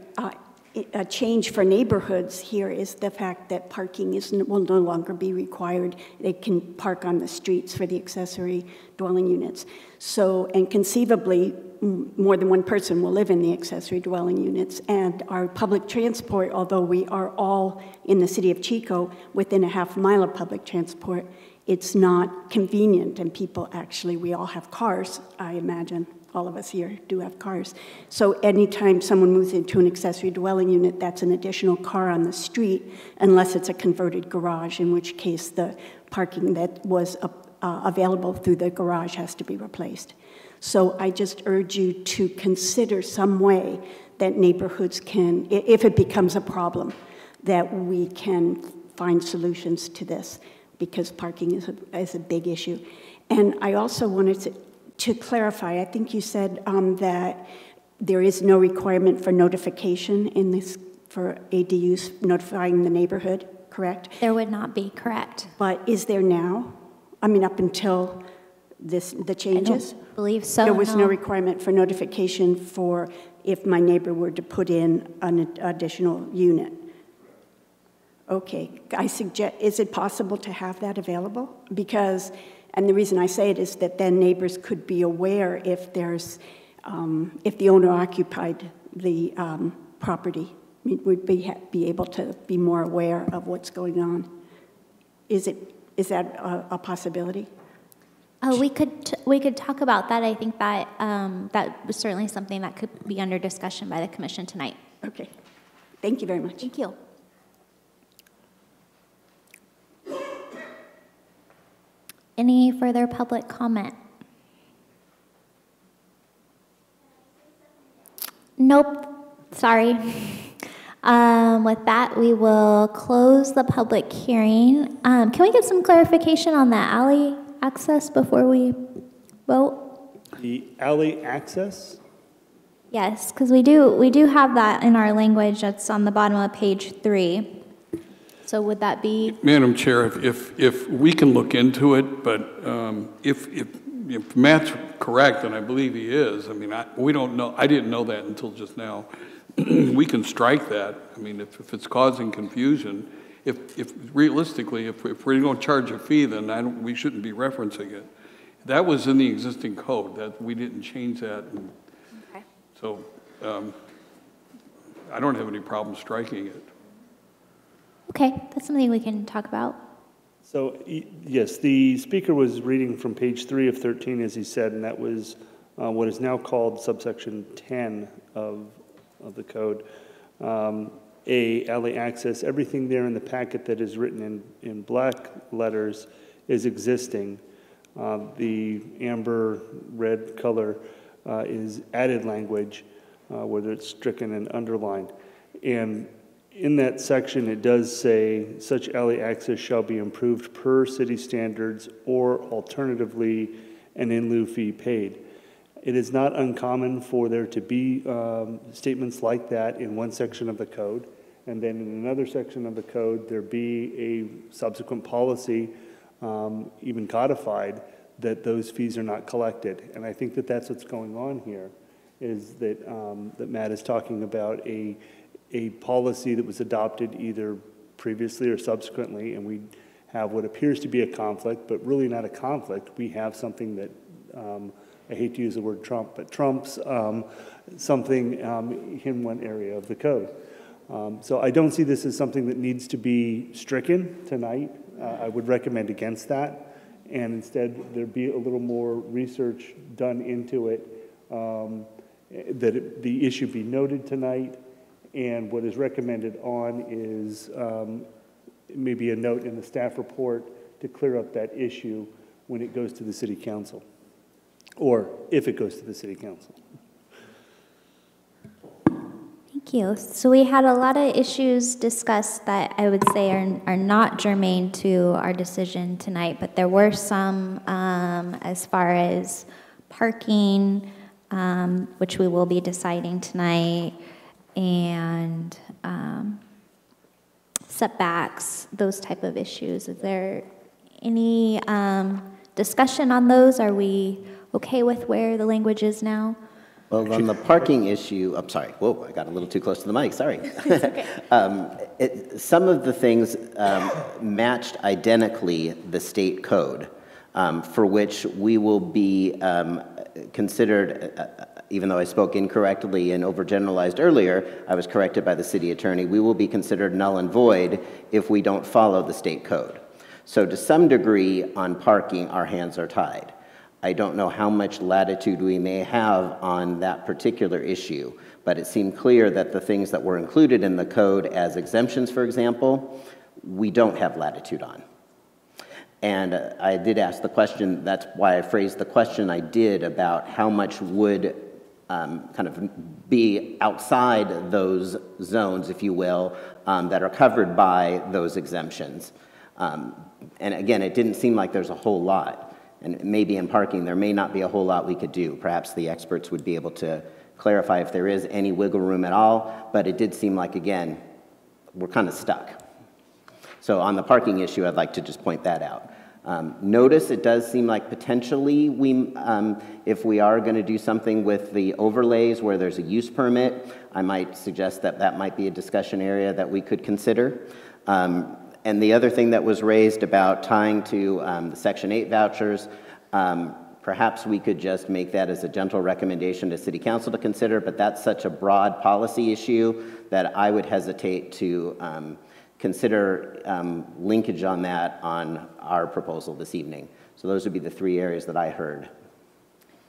change for neighborhoods here is the fact that parking will no longer be required. They can park on the streets for the accessory dwelling units. So, and conceivably, more than one person will live in the accessory dwelling units. And our public transport, although we are all in the city of Chico within a half mile of public transport, it's not convenient, and people actually, we all have cars, I imagine. All of us here do have cars. So anytime someone moves into an accessory dwelling unit, that's an additional car on the street, unless it's a converted garage, in which case the parking that was available through the garage has to be replaced. So I just urge you to consider some way that neighborhoods can, if it becomes a problem, that we can find solutions to this, because parking is a big issue. And I also wanted to clarify, I think you said that there is no requirement for notification in this, for ADUs notifying the neighborhood, correct? There would not be, correct. But is there now? I mean, up until the changes? I don't believe so, There was no requirement for notification for if my neighbor were to put in an additional unit. Okay, I suggest, is it possible to have that available? Because, and the reason I say it is that then neighbors could be aware if there's, if the owner occupied the property, would be able to be more aware of what's going on. Is that a possibility? We could talk about that. I think that that was certainly something that could be under discussion by the commission tonight. Okay, thank you very much. Thank you. Any further public comment? Nope, sorry. With that, we will close the public hearing. Can we get some clarification on that alley access before we vote? The alley access? Yes, because we do have that in our language. That's on the bottom of page 3. So would that be? Madam Chair, if we can look into it, but if Matt's correct, and I believe he is, I mean, we don't know, I didn't know that until just now. We can strike that. I mean, if it's causing confusion, if realistically, if we're going to charge a fee, then we shouldn't be referencing it. That was in the existing code, that we didn't change that. So I don't have any problem striking it. Okay, that's something we can talk about. So, yes, the speaker was reading from page 3 of 13, as he said, and that was what is now called subsection 10 of the code. Alley access, everything there in the packet that is written in black letters is existing. The amber red color is added language, whether it's stricken and underlined. And in that section, it does say, such alley access shall be improved per city standards or alternatively an in lieu fee paid. It is not uncommon for there to be statements like that in one section of the code, and then in another section of the code, there be a subsequent policy, even codified, that those fees are not collected. And I think that that's what's going on here, is that, that Matt is talking about a policy that was adopted either previously or subsequently, and we have what appears to be a conflict, but really not a conflict. We have something that, I hate to use the word trump, but trumps something in one area of the code. So I don't see this as something that needs to be stricken tonight. I would recommend against that, and instead there be a little more research done into it, that the issue be noted tonight, and what is recommended on is maybe a note in the staff report to clear up that issue when it goes to the city council, or if it goes to the city council. Thank you. So we had a lot of issues discussed that I would say are not germane to our decision tonight, but there were some as far as parking, which we will be deciding tonight, and setbacks, those type of issues. Is there any discussion on those? Are we okay with where the language is now? Well, on the parking issue, I'm sorry, whoa, I got a little too close to the mic, sorry. Okay. Some of the things matched identically the state code, for which we will be considered, even though I spoke incorrectly and overgeneralized earlier, I was corrected by the city attorney, we will be considered null and void if we don't follow the state code. So to some degree on parking, our hands are tied. I don't know how much latitude we may have on that particular issue, but it seemed clear that the things that were included in the code as exemptions, for example, we don't have latitude on. And I did ask the question, that's why I phrased the question I did about how much would kind of be outside those zones, if you will, that are covered by those exemptions. And again, it didn't seem like there's a whole lot. And maybe in parking, there may not be a whole lot we could do. Perhaps the experts would be able to clarify if there is any wiggle room at all, but it did seem like, again, we're kind of stuck. So on the parking issue, I'd like to just point that out. Notice, it does seem like potentially we, if we are going to do something with the overlays where there's a use permit, I might suggest that that might be a discussion area that we could consider. And the other thing that was raised about tying to the Section 8 vouchers, perhaps we could just make that as a gentle recommendation to City Council to consider, but that's such a broad policy issue that I would hesitate to consider linkage on that on our proposal this evening. So those would be the three areas that I heard.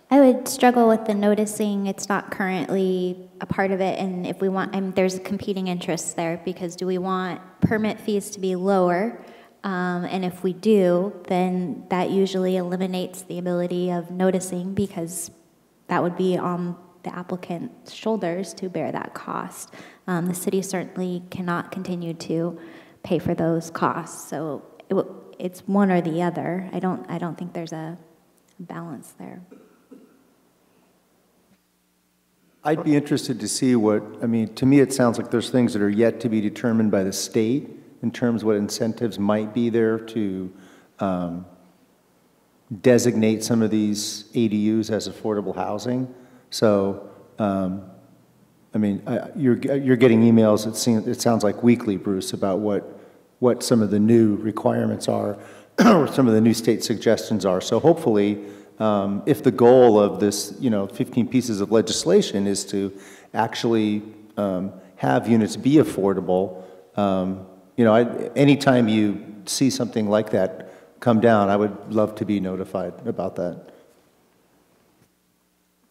I would struggle with the noticing. It's not currently a part of it, and if we want, there's competing interests there, because do we want permit fees to be lower? And if we do, then that usually eliminates the ability of noticing, because that would be on the applicant's shoulders to bear that cost. The city certainly cannot continue to pay for those costs, so it's one or the other. I don't think there's a balance there. I'd be interested to see what, I mean, to me it sounds like there's things that are yet to be determined by the state in terms of what incentives might be there to designate some of these ADUs as affordable housing. So, I mean, you're getting emails, it sounds like weekly, Bruce, about what some of the new requirements are or some of the new state suggestions are. So hopefully if the goal of this, 15 pieces of legislation is to actually have units be affordable, anytime you see something like that come down, I would love to be notified about that.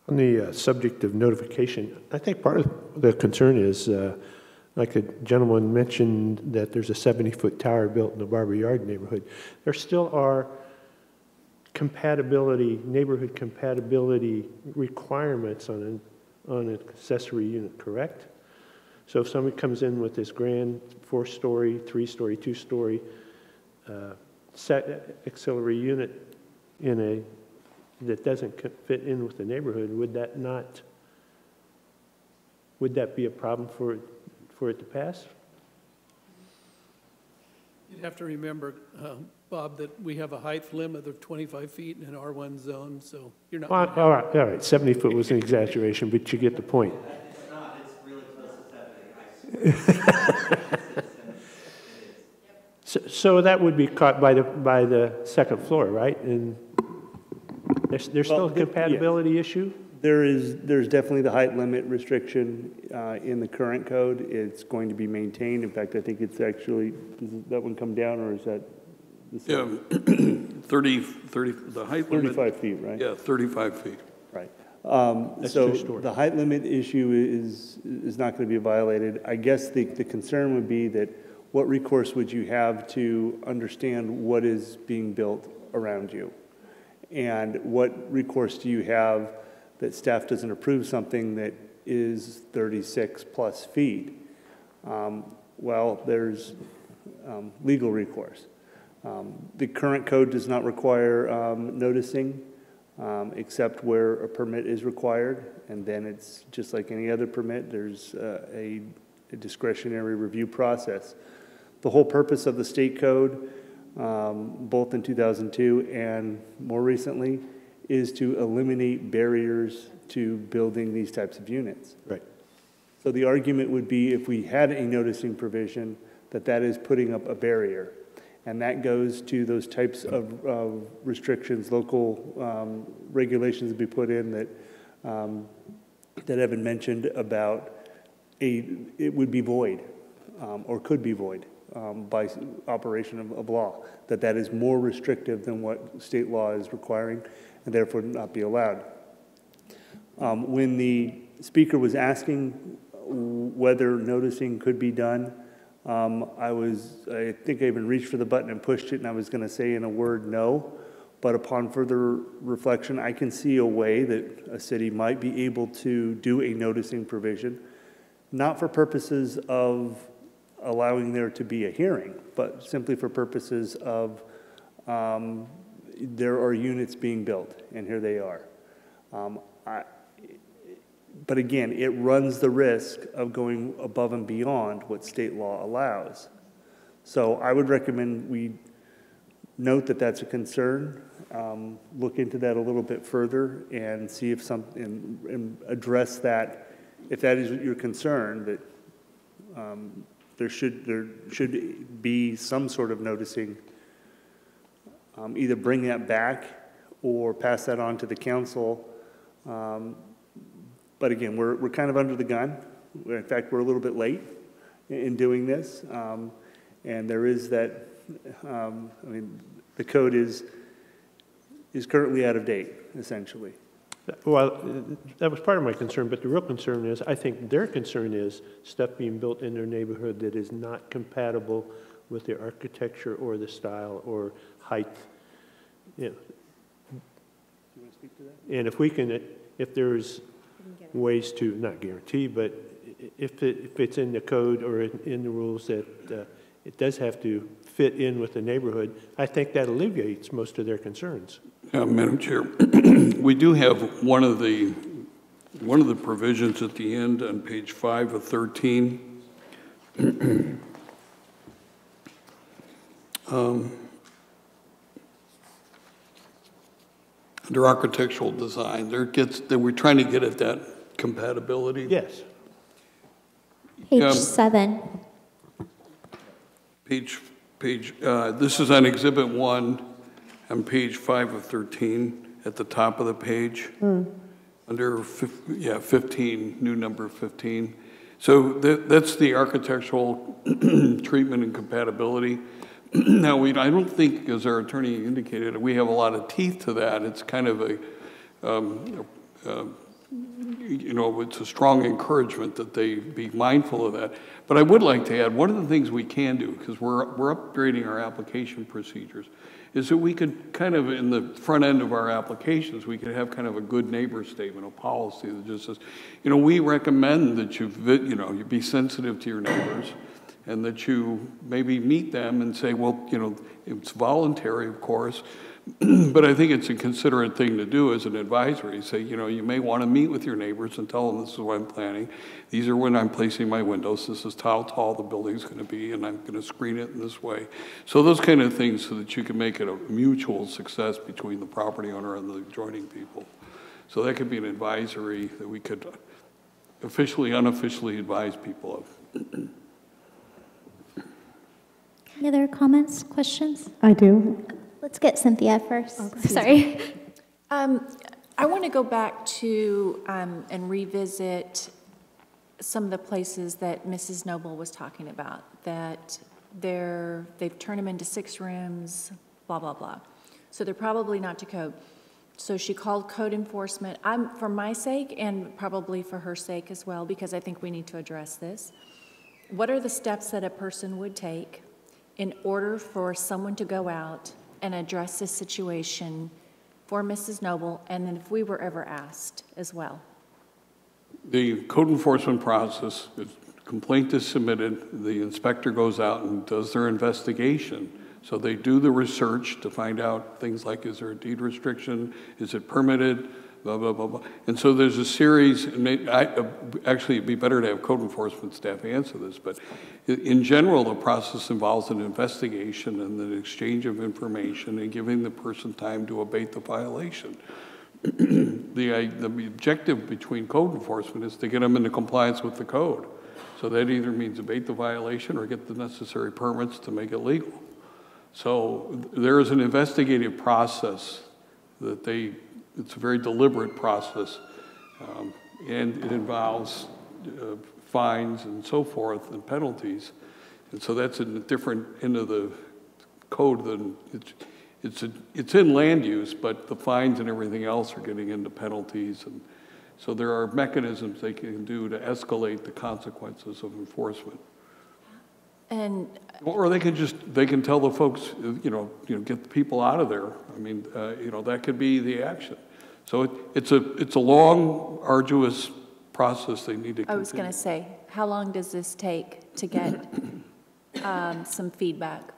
On the subject of notification, I think part of the concern is, like the gentleman mentioned, that there's a 70-foot tower built in the Barber Yard neighborhood. There still are neighborhood compatibility requirements on an accessory unit, correct? So if somebody comes in with this grand 4-story, 3-story, 2-story auxiliary unit that doesn't fit in with the neighborhood, would that be a problem for it to pass? You'd have to remember, Bob, that we have a height limit of 25 feet in an R1 zone, so you're not. Well, all right, 70 foot was an exaggeration, but you get the point. It's not, it's really close to 70. So that would be caught by the second floor, right? And there's still a compatibility issue? There's definitely the height limit restriction in the current code. It's going to be maintained. In fact, I think it's actually, does that one come down, or is that the same? Yeah, 30, the height limit. 35 feet, right? Yeah, 35 feet. Right. That's So 2-story. the height limit issue is not going to be violated. I guess the concern would be that what recourse would you have to understand what is being built around you? And what recourse do you have that staff doesn't approve something that is 36 plus feet? Well, there's legal recourse. The current code does not require noticing except where a permit is required, and then it's just like any other permit, there's a discretionary review process. The whole purpose of the state code, both in 2002 and more recently, is to eliminate barriers to building these types of units. Right. So the argument would be, if we had a noticing provision, that is putting up a barrier. And that goes to those types of restrictions, local regulations to be put in that Evan mentioned about it would be void or could be void by operation of law, that is more restrictive than what state law is requiring and therefore not be allowed. When the speaker was asking whether noticing could be done, I think I even reached for the button and pushed it, and I was going to say in a word no, but upon further reflection, I can see a way that a city might be able to do a noticing provision, not for purposes of allowing there to be a hearing, but simply for purposes of there are units being built, and here they are. But again, it runs the risk of going above and beyond what state law allows. So I would recommend we note that that's a concern, look into that a little bit further, and see if and address that. If that is your concern, that there should be some sort of noticing, either bring that back or pass that on to the council. But again, we're kind of under the gun. In fact, we're a little bit late in doing this. And there is that, the code is currently out of date, essentially. Well, that was part of my concern, but the real concern is, I think their concern is stuff being built in their neighborhood that is not compatible with the architecture or the style or height. You know. Do you want to speak to that? And if there's ways to, not guarantee, but if it's in the code or in the rules that it does have to fit in with the neighborhood, I think that alleviates most of their concerns. Madam Chair, we do have one of the provisions at the end on page 5 of 13. Under architectural design, we're trying to get at that compatibility. Yes. Page 7. This is on Exhibit 1 on page 5 of 13. at the top of the page. Under, 15, new number 15. So that's the architectural treatment and compatibility. Now, I don't think, as our attorney indicated, we have a lot of teeth to that. It's kind of a, it's a strong encouragement that they be mindful of that. But I would like to add, one of the things we can do, because we're upgrading our application procedures, is that we could kind of, in the front end of our applications, we could have kind of a good neighbor statement, a policy that just says, we recommend that you be sensitive to your neighbors, and that you maybe meet them and say, well, it's voluntary, of course, but I think it's a considerate thing to do as an advisory. Say, you may want to meet with your neighbors and tell them this is what I'm planning. These are when I'm placing my windows. This is how tall the building's going to be, and I'm going to screen it in this way. So those kind of things so that you can make it a mutual success between the property owner and the adjoining people. So that could be an advisory that we could officially, unofficially advise people of. Any other comments, questions? I do. Let's get Cynthia first. Oh, sorry. I want to go back to and revisit some of the places that Mrs. Noble was talking about, that they've turned them into 6 rooms, blah, blah, blah. So they're probably not to code. So she called code enforcement. For my sake, and probably for her sake as well, because I think we need to address this. What are the steps that a person would take in order for someone to go out and address this situation for Mrs. Noble, and then if we were ever asked as well? The code enforcement process, the complaint is submitted, the inspector goes out and does their investigation. So they do the research to find out things like, is there a deed restriction, is it permitted, blah, blah, blah, blah. And so there's a series, and actually it'd be better to have code enforcement staff answer this, but in general, the process involves an investigation and an exchange of information and giving the person time to abate the violation. The objective between code enforcement is to get them into compliance with the code. So that either means abate the violation or get the necessary permits to make it legal. So there is an investigative process that it's a very deliberate process, and it involves fines and so forth and penalties. And so that's in a different end of the code than it's in land use, but the fines and everything else are getting into penalties. And so there are mechanisms they can do to escalate the consequences of enforcement. Or they can tell the folks, get the people out of there. I mean, that could be the action. So it's a long, arduous process they need to continue. I was going to say, how long does this take to get some feedback?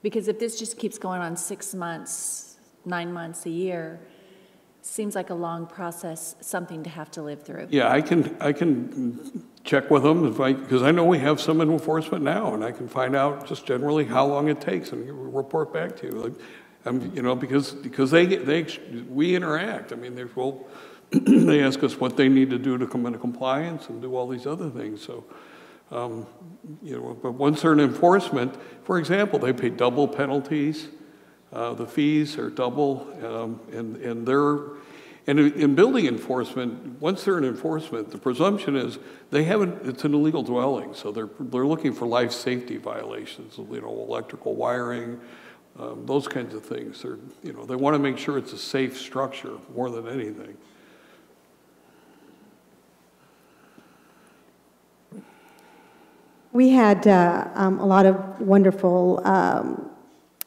Because if this just keeps going on 6 months, 9 months, a year, seems like a long process, something to have to live through. Yeah, I can check with them because I know we have some enforcement now, and I can find out just generally how long it takes and report back to you. Because we interact. I mean, they ask us what they need to do to come into compliance and do all these other things. So, but once they're in enforcement, for example, they pay double penalties. The fees are double, and in building enforcement, once they're in enforcement, the presumption is it's an illegal dwelling, so they're looking for life safety violations, electrical wiring, those kinds of things. They want to make sure it's a safe structure more than anything. We had a lot of wonderful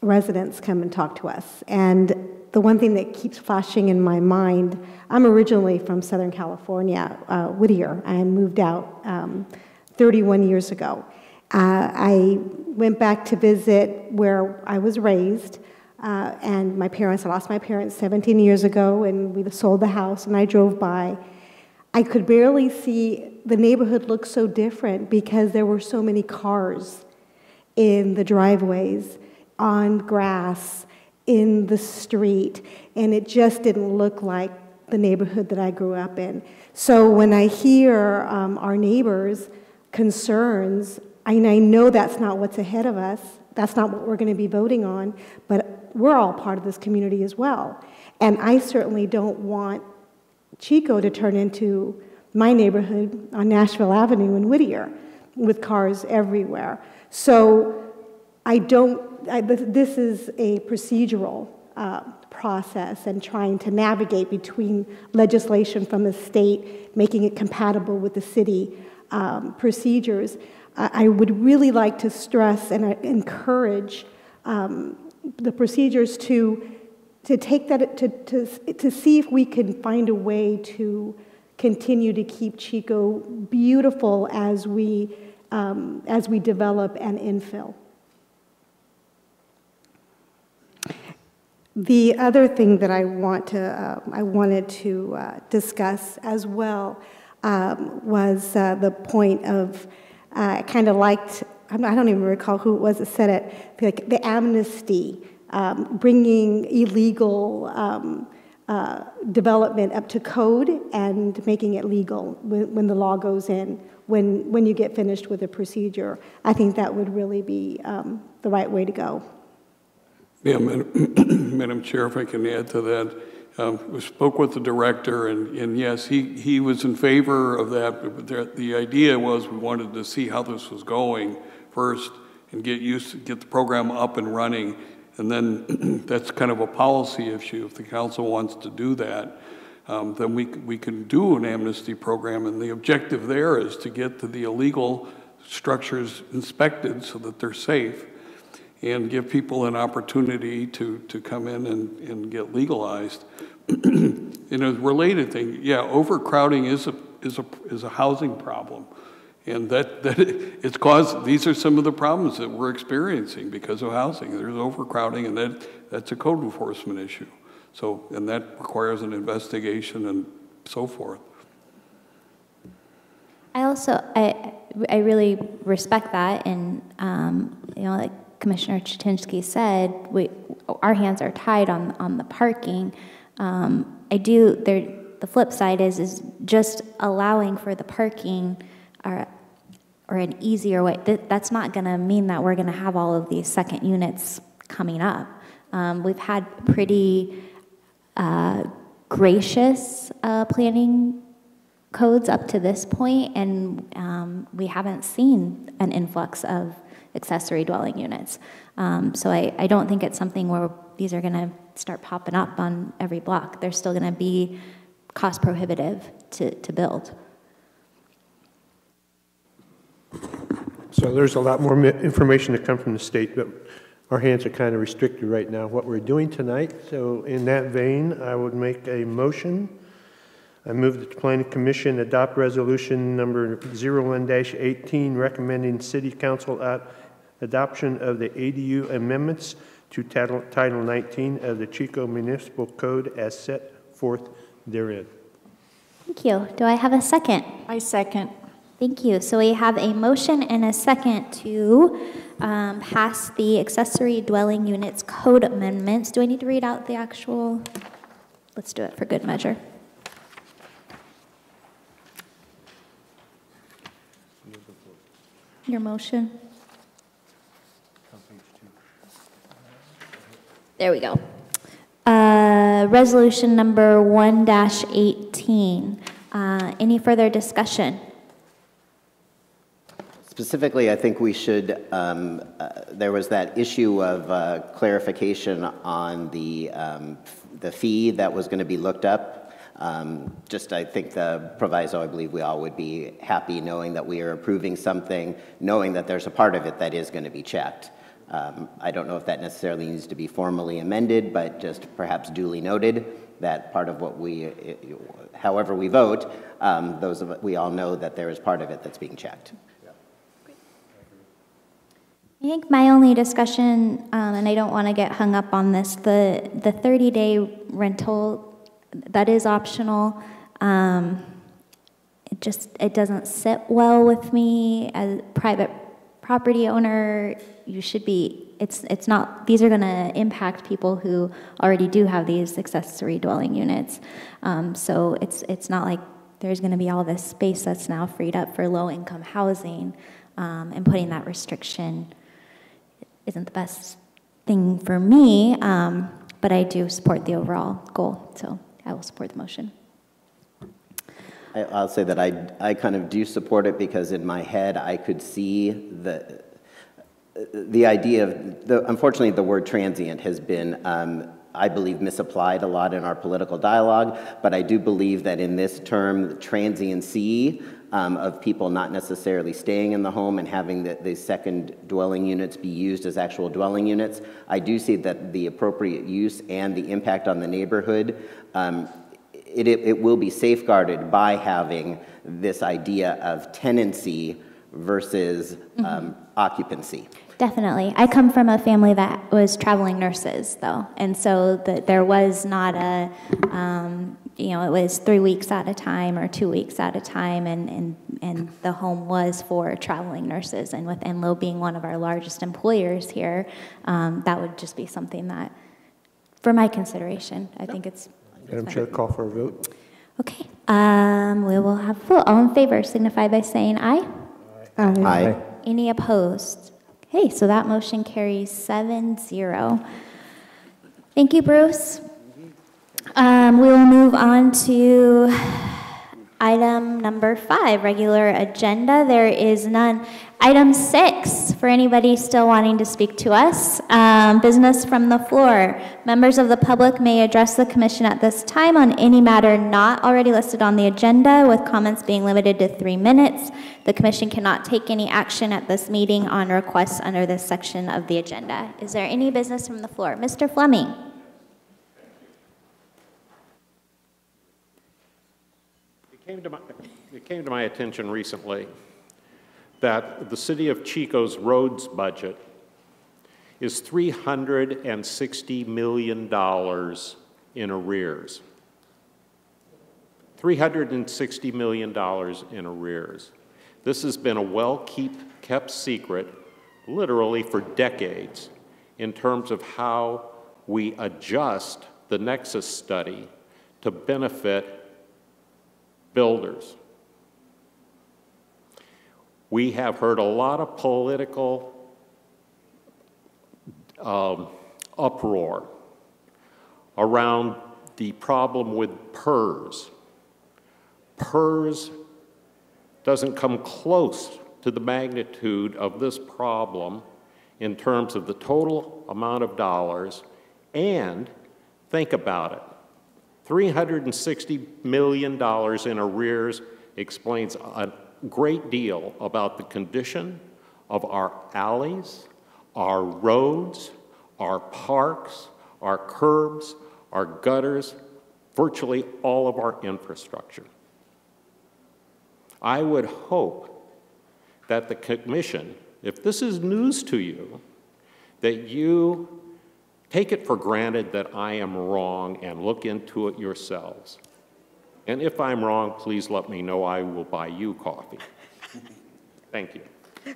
residents come and talk to us. And the one thing that keeps flashing in my mind, I'm originally from Southern California, Whittier. I moved out 31 years ago. I went back to visit where I was raised, and I lost my parents 17 years ago, and we sold the house, and I drove by. I could barely see, the neighborhood looked so different because there were so many cars in the driveways, on grass, in the street, and it just didn't look like the neighborhood that I grew up in. So when I hear our neighbors' concerns, and I know that's not what's ahead of us, that's not what we're going to be voting on, but we're all part of this community as well. And I certainly don't want Chico to turn into my neighborhood on Nashville Avenue in Whittier with cars everywhere. So this is a procedural process and trying to navigate between legislation from the state, making it compatible with the city procedures. I would really like to stress and encourage the procedures to take that, to see if we can find a way to continue to keep Chico beautiful as we develop and infill. The other thing that I wanted to discuss as well was the point of, I kind of liked, I don't even recall who it was that said it, like the amnesty, bringing illegal development up to code and making it legal when the law goes in, when you get finished with a procedure. I think that would really be the right way to go. Yeah, Madam Chair, if I can add to that, we spoke with the director, and yes, he was in favor of that, but the idea was we wanted to see how this was going first and get the program up and running, and then that's kind of a policy issue. If the council wants to do that, then we can do an amnesty program, and the objective there is to get to the illegal structures inspected so that they're safe, and give people an opportunity to come in and get legalized. In a related thing, yeah, overcrowding is a housing problem, and that it's caused. These are some of the problems that we're experiencing because of housing. There's overcrowding, and that's a code enforcement issue. So, and that requires an investigation and so forth. I really respect that, and like Commissioner Chitinsky said, our hands are tied on the parking. The flip side is just allowing for the parking or an easier way. That's not going to mean that we're going to have all of these second units coming up. We've had pretty gracious planning codes up to this point, and we haven't seen an influx of accessory dwelling units. So I don't think it's something where these are going to start popping up on every block. They're still going to be cost prohibitive to build. So there's a lot more information to come from the state, but our hands are kind of restricted right now, what we're doing tonight. So in that vein, I would make a motion. I move that the Planning Commission adopt resolution number 01-18 recommending City Council adoption of the ADU amendments to Title 19 of the Chico Municipal Code as set forth therein. Thank you. Do I have a second? I second. Thank you. So we have a motion and a second to pass the accessory dwelling units code amendments. Do I need to read out the actual? Let's do it for good measure. Your motion. There we go. Resolution number 1-18. Any further discussion? Specifically, I think we should, there was that issue of clarification on the fee that was going to be looked up. I think the proviso, I believe we all would be happy knowing that we are approving something, knowing that there's a part of it that is going to be checked. I don't know if that necessarily needs to be formally amended, but just perhaps duly noted that part of what however we vote, we all know that there is part of it that's being checked. I think my only discussion, and I don't want to get hung up on this, the 30-day rental, that is optional. It doesn't sit well with me as a private property owner. You should be, it's not, these are going to impact people who already do have these accessory dwelling units. So it's not like there's going to be all this space that's now freed up for low-income housing, and putting that restriction isn't the best thing for me, but I do support the overall goal, so I will support the motion. I'll say that I kind of do support it because in my head I could see the idea of, unfortunately the word transient has been, I believe, misapplied a lot in our political dialogue, but I do believe that in this term, transiency of people not necessarily staying in the home and having the second dwelling units be used as actual dwelling units, I do see that the appropriate use and the impact on the neighborhood, it will be safeguarded by having this idea of tenancy versus occupancy. Definitely. I come from a family that was traveling nurses, though, and so there was not a, it was 3 weeks at a time or 2 weeks at a time, and the home was for traveling nurses, and with Enloe being one of our largest employers here, that would just be something that, for my consideration, I think it's... Madam Chair, call for a vote. Okay. We will have a vote. All in favor signify by saying aye. Aye. Aye. Any opposed? Okay, so that motion carries 7-0. Thank you, Bruce. We will move on to item number 5, regular agenda. There is none. Item 6, for anybody still wanting to speak to us, business from the floor. Members of the public may address the commission at this time on any matter not already listed on the agenda, with comments being limited to 3 minutes. The commission cannot take any action at this meeting on requests under this section of the agenda. Is there any business from the floor? Mr. Fleming. It came to my attention recently that the city of Chico's roads budget is $360 million in arrears. $360 million in arrears. This has been a well-kept secret, literally for decades, in terms of how we adjust the Nexus study to benefit builders. We have heard a lot of political uproar around the problem with PERS. PERS doesn't come close to the magnitude of this problem in terms of the total amount of dollars, and think about it. $360 million in arrears explains a great deal about the condition of our alleys, our roads, our parks, our curbs, our gutters, virtually all of our infrastructure. I would hope that the commission, if this is news to you, that you take it for granted that I am wrong and look into it yourselves. And if I'm wrong, please let me know. I will buy you coffee. Thank you. I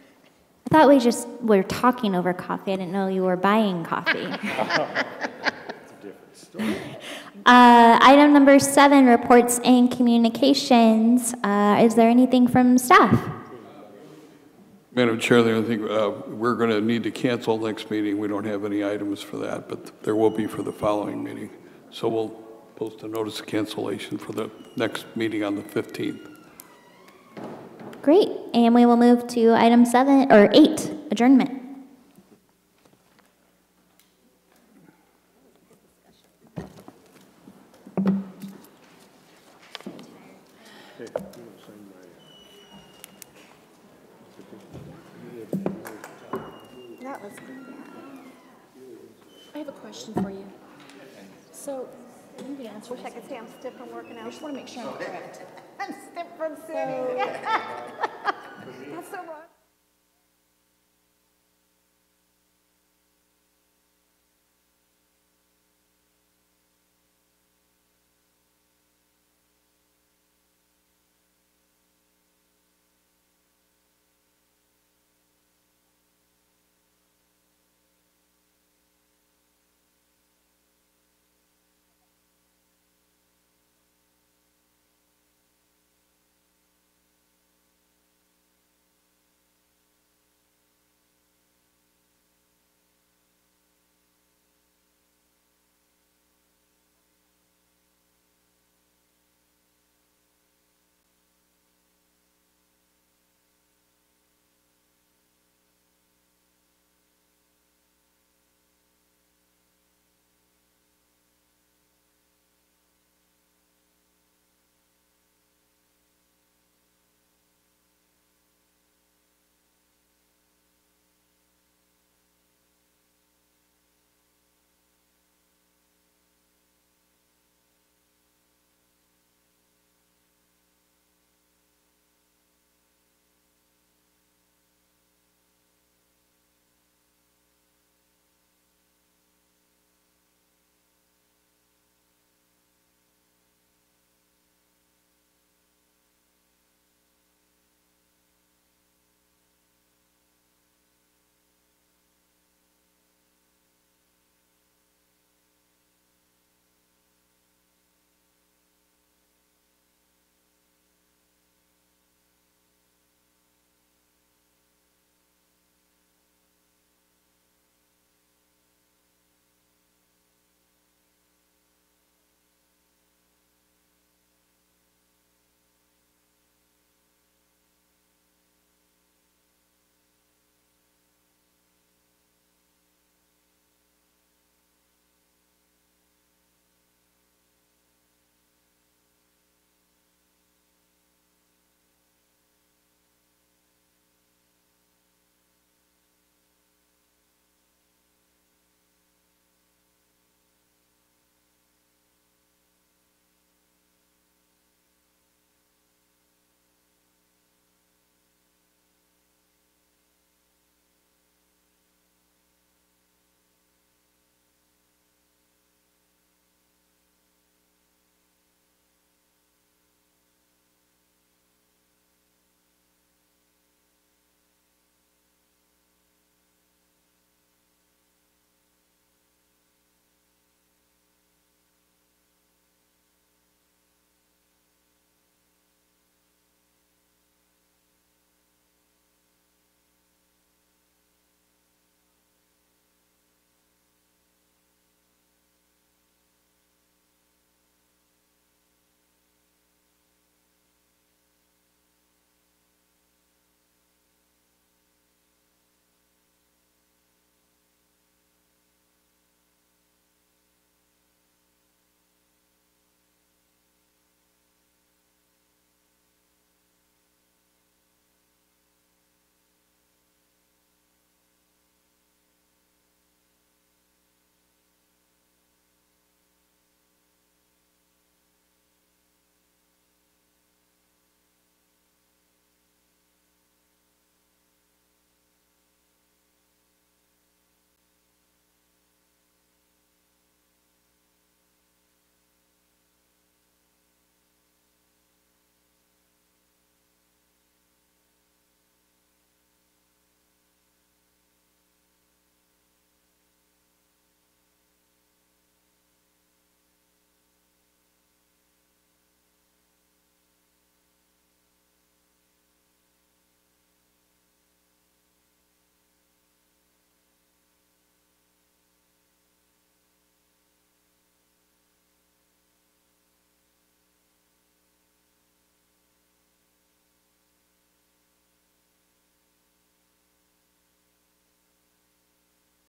thought we just were talking over coffee. I didn't know you were buying coffee. Item number 7, reports and communications. Is there anything from staff? Madam Chair, I think we're going to need to cancel next meeting. We don't have any items for that, but there will be for the following meeting. So we'll post a notice of cancellation for the next meeting on the 15th. Great, and we will move to item 8, adjournment. I have a question for you. So, I need to answer Wish I could say I'm stiff from working out. I just want to make sure I'm correct. I'm stiff from sitting. That's so wrong.